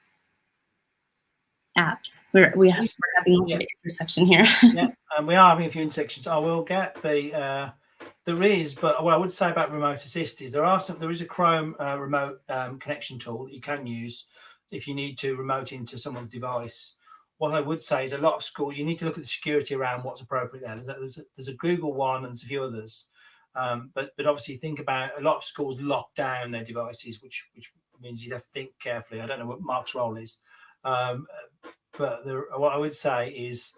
apps. We're having lots of intersection here. Yeah, and we are having a few intersections. I will get the there is, but what I would say about remote assist is there is a Chrome remote connection tool that you can use if you need to remote into someone's device. What I would say is a lot of schools, you need to look at the security around what's appropriate there. There's a Google one and there's a few others. But obviously think about a lot of schools lock down their devices, which means you'd have to think carefully. I don't know what Mark's role is. But what I would say is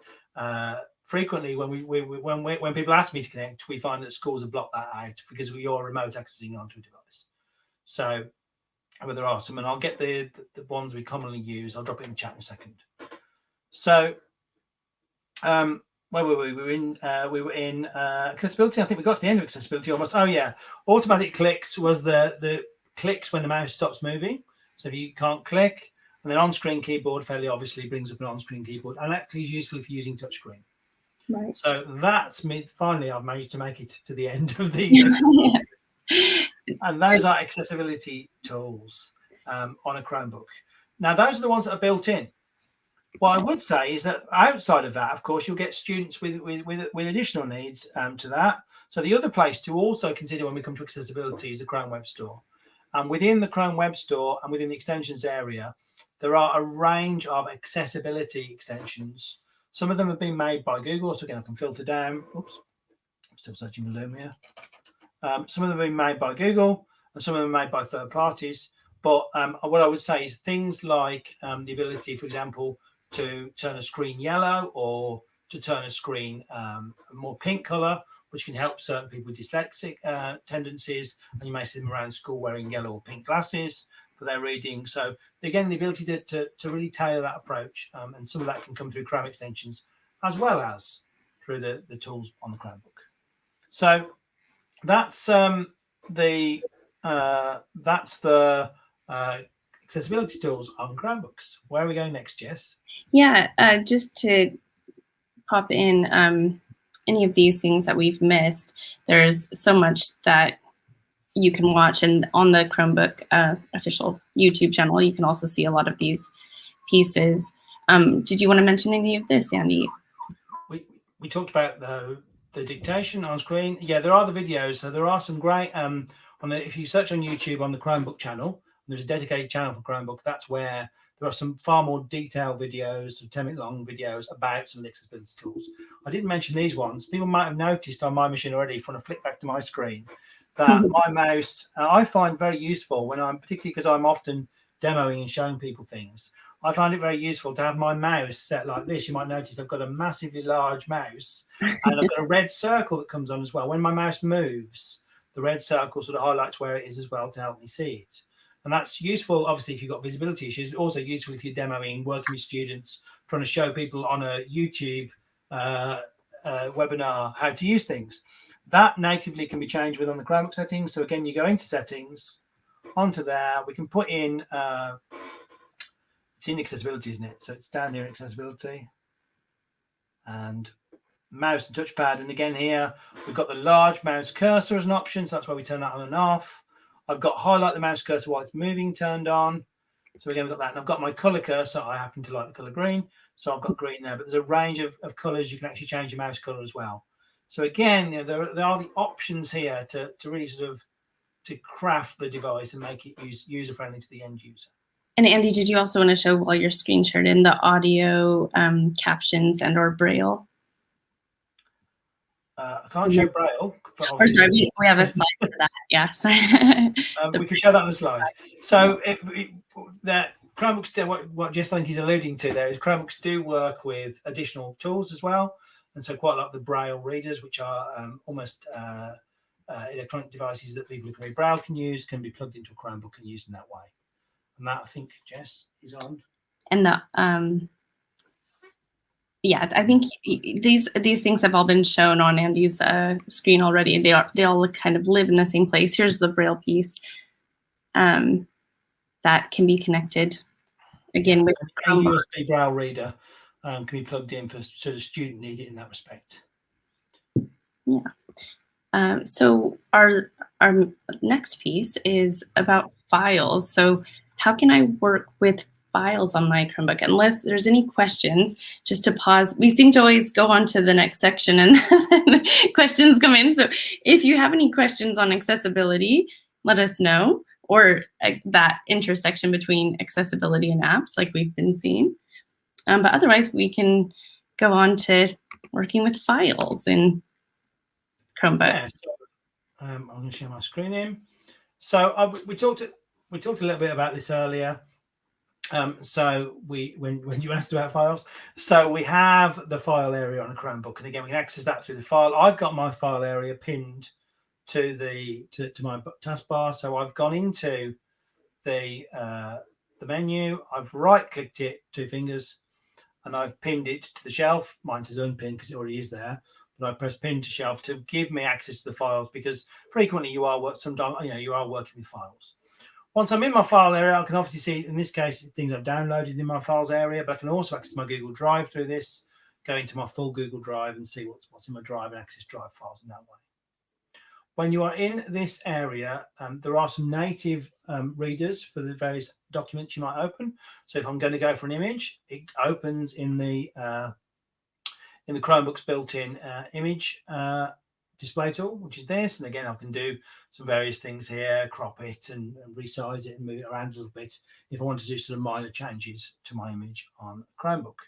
frequently when people ask me to connect, we find that schools have blocked that out because you're remote accessing onto a device. So there are some, and I'll get the ones we commonly use. I'll drop it in the chat in a second. So where were we? We were in accessibility. I think we got to the end of accessibility almost. Oh yeah, automatic clicks was the clicks when the mouse stops moving. So if you can't click, and then on-screen keyboard fairly obviously brings up an on-screen keyboard, and actually is useful if you're using touchscreen. Right. So that's me. Finally, I've managed to make it to the end of the and those are accessibility tools on a Chromebook. Now, those are the ones that are built in. What I would say is that outside of that, of course, you'll get students with additional needs to that. So the other place to also consider when we come to accessibility is the Chrome Web Store. And within the Chrome Web Store and within the extensions area, there are a range of accessibility extensions. Some of them have been made by Google, so again, I can filter down. Oops, I'm still searching for Lumia. Some of them have been made by Google, and some of them are made by third parties. But what I would say is things like the ability, for example, to turn a screen yellow or to turn a screen a more pink color, which can help certain people with dyslexic tendencies. And you may see them around school wearing yellow or pink glasses for their reading. So again, the ability to really tailor that approach, and some of that can come through Chrome extensions as well as through the tools on the Chromebook. So that's the accessibility tools on Chromebooks. Where are we going next, Jess? Yeah, just to pop in any of these things that we've missed, there's so much that you can watch, and on the Chromebook official YouTube channel, you can also see a lot of these pieces. Did you want to mention any of this, Andy? We talked about the dictation on screen. Yeah, there are the videos. So there are some great if you search on YouTube on the Chromebook channel, there's a dedicated channel for Chromebook. That's where there are some far more detailed videos, some 10-minute long videos about some of the accessibility tools. I didn't mention these ones. People might have noticed on my machine already, if I want to flick back to my screen, that my mouse, I find very useful when particularly because I'm often demoing and showing people things, I find it very useful to have my mouse set like this. You might notice I've got a massively large mouse and I've got a red circle that comes on as well. When my mouse moves, the red circle sort of highlights where it is as well to help me see it. And that's useful, obviously, if you've got visibility issues, also useful if you're demoing, working with students, trying to show people on a YouTube webinar how to use things. That natively can be changed within the Chromebook settings. So again, you go into settings, onto there, we can put in, it's in accessibility, isn't it? So it's down here in accessibility. And mouse and touchpad. And again here, we've got the large mouse cursor as an option. So that's where we turn that on and off. I've got highlight the mouse cursor while it's moving turned on. So again, we've got that. And I've got my color cursor. I happen to like the color green. So I've got green there. But there's a range of colors. You can actually change your mouse color as well. So again, there are the options here to really sort of to craft the device and make it user-friendly to the end user. And Andy, did you also want to show while your screen shared in the audio captions and or Braille? I can't show Braille. Or sorry, we have a slide for that. Yeah, sorry. We can show that on the slide. So that Chromebooks do, what Jess I think he's alluding to there is Chromebooks do work with additional tools as well. And so quite a lot of the Braille readers, which are almost electronic devices that people who can read Braille can use, can be plugged into a Chromebook and used in that way. And that, I think, Jess, is on. And the yeah, I think these things have all been shown on Andy's screen already. They all kind of live in the same place. Here's the Braille piece that can be connected again with a USB braille reader can be plugged in so the student need it in that respect. Yeah. So our next piece is about files. So how can I work with files on my Chromebook? Unless there's any questions, just to pause. We seem to always go on to the next section and then questions come in. So if you have any questions on accessibility, let us know, or that intersection between accessibility and apps like we've been seeing. But otherwise, we can go on to working with files in Chromebooks. Yeah, so, I'm going to share my screen in. So we talked a little bit about this earlier. So when you asked about files, so we have the file area on a Chromebook, and again we can access that through the file. I've got my file area pinned to my taskbar, so I've gone into the menu. I've right-clicked it, 2 fingers, and I've pinned it to the shelf. Mine says unpinned because it already is there. But I press pin to shelf to give me access to the files, because frequently you are working with files. Once I'm in my file area, I can obviously see, in this case, things I've downloaded in my files area, but I can also access my Google Drive through this, go into my full Google Drive and see what's in my drive and access drive files in that way. When you are in this area, there are some native readers for the various documents you might open. So if I'm going to go for an image, it opens in the Chromebook's built-in image display tool, which is this. And again, I can do some various things here, crop it and resize it and move it around a little bit if I want to do sort of minor changes to my image on a Chromebook.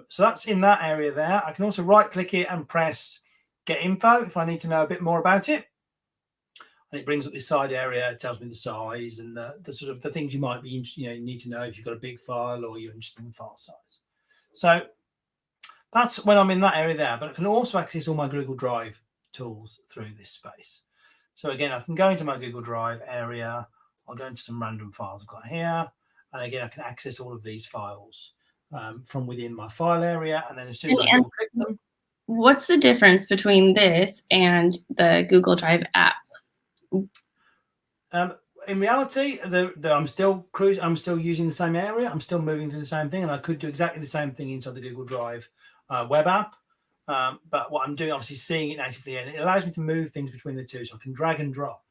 So that's in that area there. I can also right-click it and press Get Info if I need to know a bit more about it. And it brings up this side area. It tells me the size and the sort of the things you might be need to know if you've got a big file or you're interested in the file size. So that's when I'm in that area there, but I can also access all my Google Drive tools through this space. So again, I can go into my Google Drive area. I'll go into some random files I've got here. And again, I can access all of these files from within my file area. And then as soon as I double click them. What's the difference between this and the Google Drive app? In reality, I'm still using the same area. I'm still moving to the same thing, and I could do exactly the same thing inside the Google Drive web app. But what I'm doing, obviously, seeing it natively, and it allows me to move things between the two. So I can drag and drop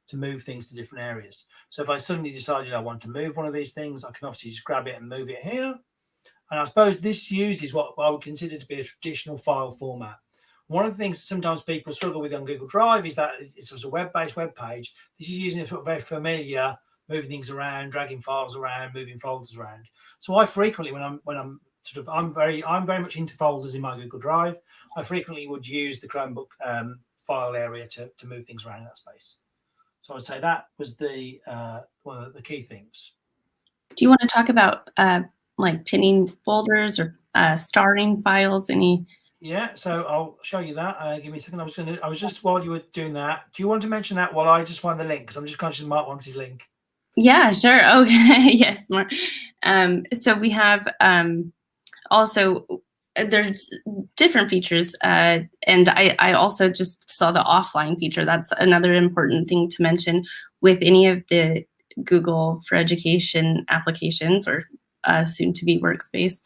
to move things to different areas. So if I suddenly decided I want to move one of these things, I can obviously just grab it and move it here. And I suppose this uses what I would consider to be a traditional file format. One of the things sometimes people struggle with on Google Drive is that it's a web-based web page. This is using a sort of very familiar, moving things around, dragging files around, moving folders around. So I frequently, I'm very much into folders in my Google Drive. I frequently would use the Chromebook file area to move things around in that space. So I would say that was one of the key things. Do you want to talk about like pinning folders or starring files? Yeah, so I'll show you that. Give me a second. I was just while you were doing that. Do you want to mention that while I just find the link? Because I'm just conscious Mark wants his link. Yeah, sure. Okay. Yes, Mark. So we have also there's different features, and I also just saw the offline feature. That's another important thing to mention with any of the Google for Education applications or soon to be Workspace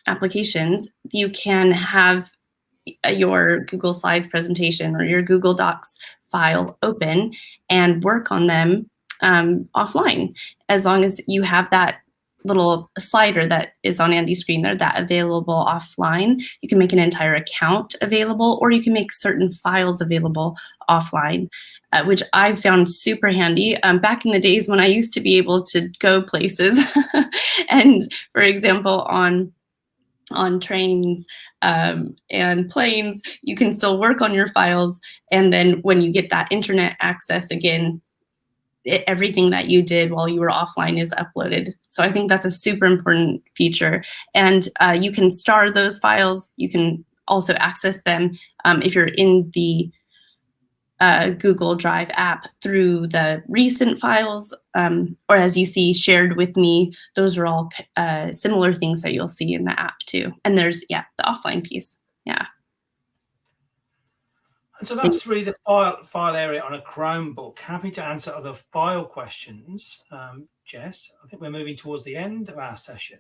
applications. You can have your Google Slides presentation or your Google Docs file open and work on them offline, as long as you have that little slider that is on Andy's screen there, that available offline. You can make an entire account available, or you can make certain files available offline, which I found super handy. Back in the days when I used to be able to go places and, for example, on trains and planes, you can still work on your files. And then when you get that internet access again, everything that you did while you were offline is uploaded. So I think that's a super important feature. And you can star those files. You can also access them if you're in the Google Drive app through the recent files, or as you see shared with me. Those are all similar things that you'll see in the app too. And there's, the offline piece. Yeah. And so that's really the file area on a Chromebook. Happy to answer other file questions Jess, I think we're moving towards the end of our session.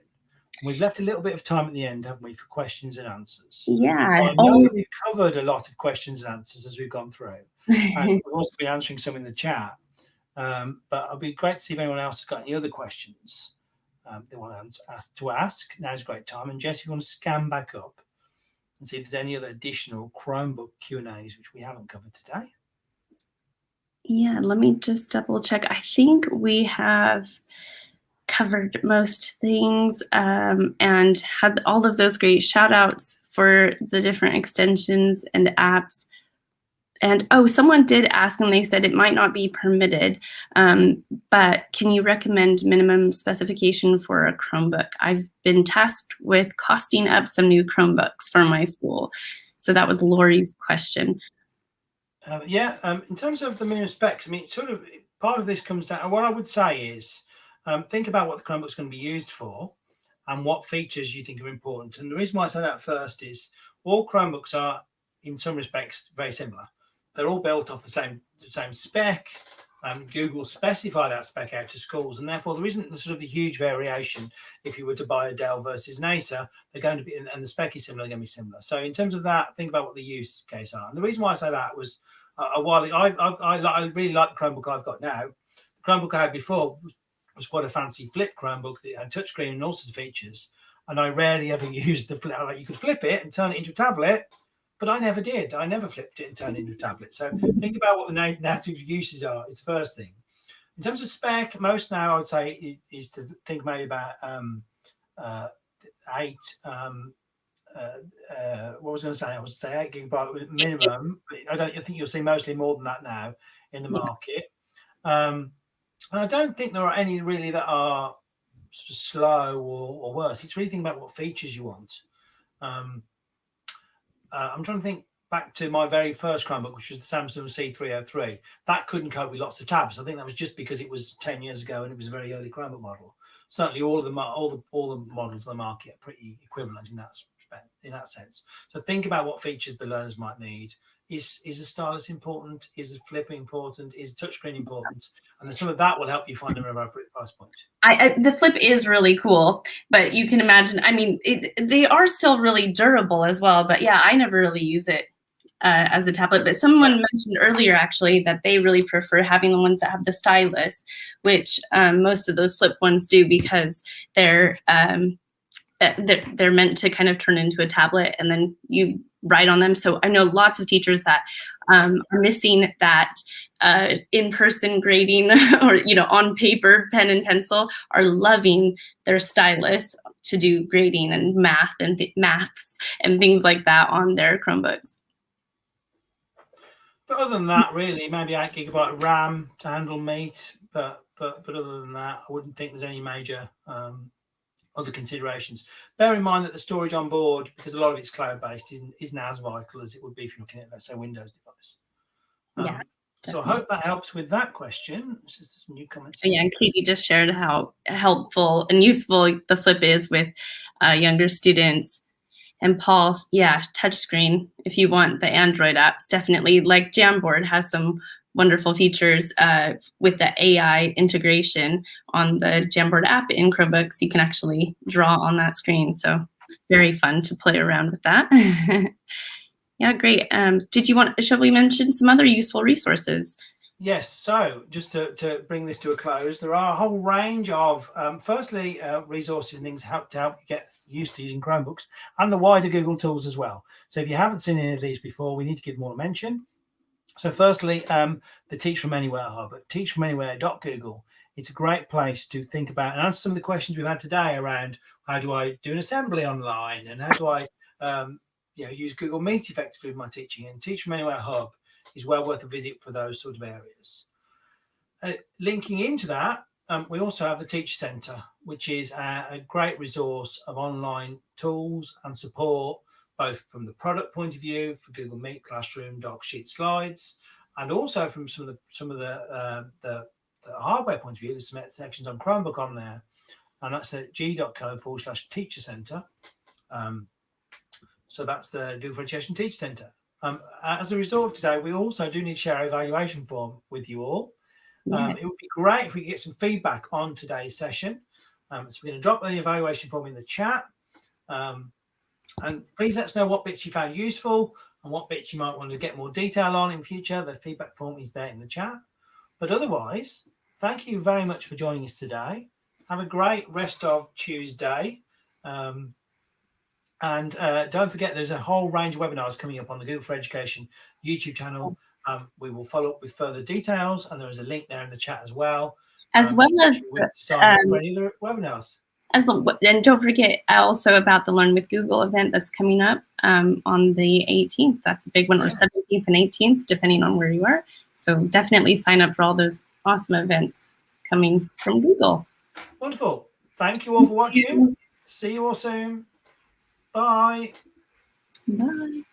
We've left a little bit of time at the end, haven't we, for questions and answers? Yeah. So I know we've covered a lot of questions and answers as we've gone through. And we've also been answering some in the chat. But it'll be great to see if anyone else has got any other questions they want to ask. Now's a great time. And Jess, if you want to scan back up and see if there's any other additional Chromebook Q&As which we haven't covered today. Yeah, let me just double check. I think we have covered most things and had all of those great shout outs for the different extensions and apps. And someone did ask and they said it might not be permitted, but can you recommend minimum specification for a Chromebook? I've been tasked with costing up some new Chromebooks for my school. So that was Lori's question. In terms of the minimum specs, I mean, sort of part of this comes down, what I would say is think about what the Chromebook's going to be used for and what features you think are important. And the reason why I say that first is all Chromebooks are, in some respects, very similar. They're all built off the same spec. Google specified that spec out to schools, and therefore there isn't sort of the huge variation. If you were to buy a Dell versus an Acer, they're going to be, and the spec is similar, they're going to be similar. So in terms of that, think about what the use case are. And the reason why I say that was a while ago, I really like the Chromebook I've got now. The Chromebook I had before was quite a fancy flip Chromebook that had touchscreen and all sorts of features, and I rarely ever used the flip. Like, you could flip it and turn it into a tablet, but I never did. I never flipped it and turned it into a tablet. So think about what the native uses are. It's the first thing. In terms of spec, most now I would say is to think maybe about 8. What was I going to say? I was going to say 8 gigabyte minimum. But I think you'll see mostly more than that now in the market. And I don't think there are any really that are sort of slow or worse. It's really thinking about what features you want. I'm trying to think back to my very first Chromebook, which was the Samsung C303. That couldn't cope with lots of tabs. I think that was just because it was 10 years ago and it was a very early Chromebook model. Certainly, all the models on the market are pretty equivalent in that sense. So think about what features the learners might need. Is a stylus important? Is a flip important? Is touchscreen important? And then some of that will help you find an appropriate price point. The flip is really cool, but you can imagine, I mean, they are still really durable as well. But yeah, I never really use it as a tablet. But someone mentioned earlier, actually, that they really prefer having the ones that have the stylus, which most of those flip ones do, because they're meant to kind of turn into a tablet and then you write on them. So I know lots of teachers that are missing that in-person grading or, on paper, pen and pencil, are loving their stylus to do grading and maths and things like that on their Chromebooks. But other than that, really, maybe 8 gigabyte RAM to handle Meet. But other than that, I wouldn't think there's any major other considerations. Bear in mind that the storage on board, because a lot of it's cloud-based, isn't as vital as it would be if you're looking at, let's say, Windows device. Yeah. So I hope that helps with that question. Just some new comments. Yeah, and Katie just shared how helpful and useful the flip is with younger students. And Paul, yeah, touchscreen, if you want the Android apps, definitely. Like Jamboard has some wonderful features with the AI integration on the Jamboard app in Chromebooks. You can actually draw on that screen. So very fun to play around with that. Yeah, great. Shall we mention some other useful resources? Yes. So just to bring this to a close, there are a whole range of, firstly, resources and things to help you get used to using Chromebooks, and the wider Google tools as well. So if you haven't seen any of these before, we need to give them all a mention. So firstly, the Teach From Anywhere hub at teachfromanywhere.google. It's a great place to think about and answer some of the questions we've had today around how do I do an assembly online and how do I use Google Meet effectively with my teaching. And Teach From Anywhere hub is well worth a visit for those sort of areas. Linking into that, we also have the Teacher Centre, which is a great resource of online tools and support, both from the product point of view for Google Meet, Classroom, Doc, Sheet, Slides, and also from some of the hardware point of view. There's some sections on Chromebook on there, and that's at g.co/Teacher Centre. So that's the Google for Education Teacher Centre. As a result of today, we also do need to share our evaluation form with you all. It would be great if we could get some feedback on today's session. So we're going to drop the evaluation form in the chat. And please let us know what bits you found useful and what bits you might want to get more detail on in future. The feedback form is there in the chat. But otherwise, thank you very much for joining us today. Have a great rest of Tuesday. And don't forget, there's a whole range of webinars coming up on the Google for Education YouTube channel. We will follow up with further details, and there is a link there in the chat as well. As well as sign up for any other webinars. And don't forget also about the Learn with Google event that's coming up on the 18th. That's a big one, or 17th and 18th, depending on where you are. So definitely sign up for all those awesome events coming from Google. Wonderful. Thank you all for watching. See you all soon. Bye. Bye.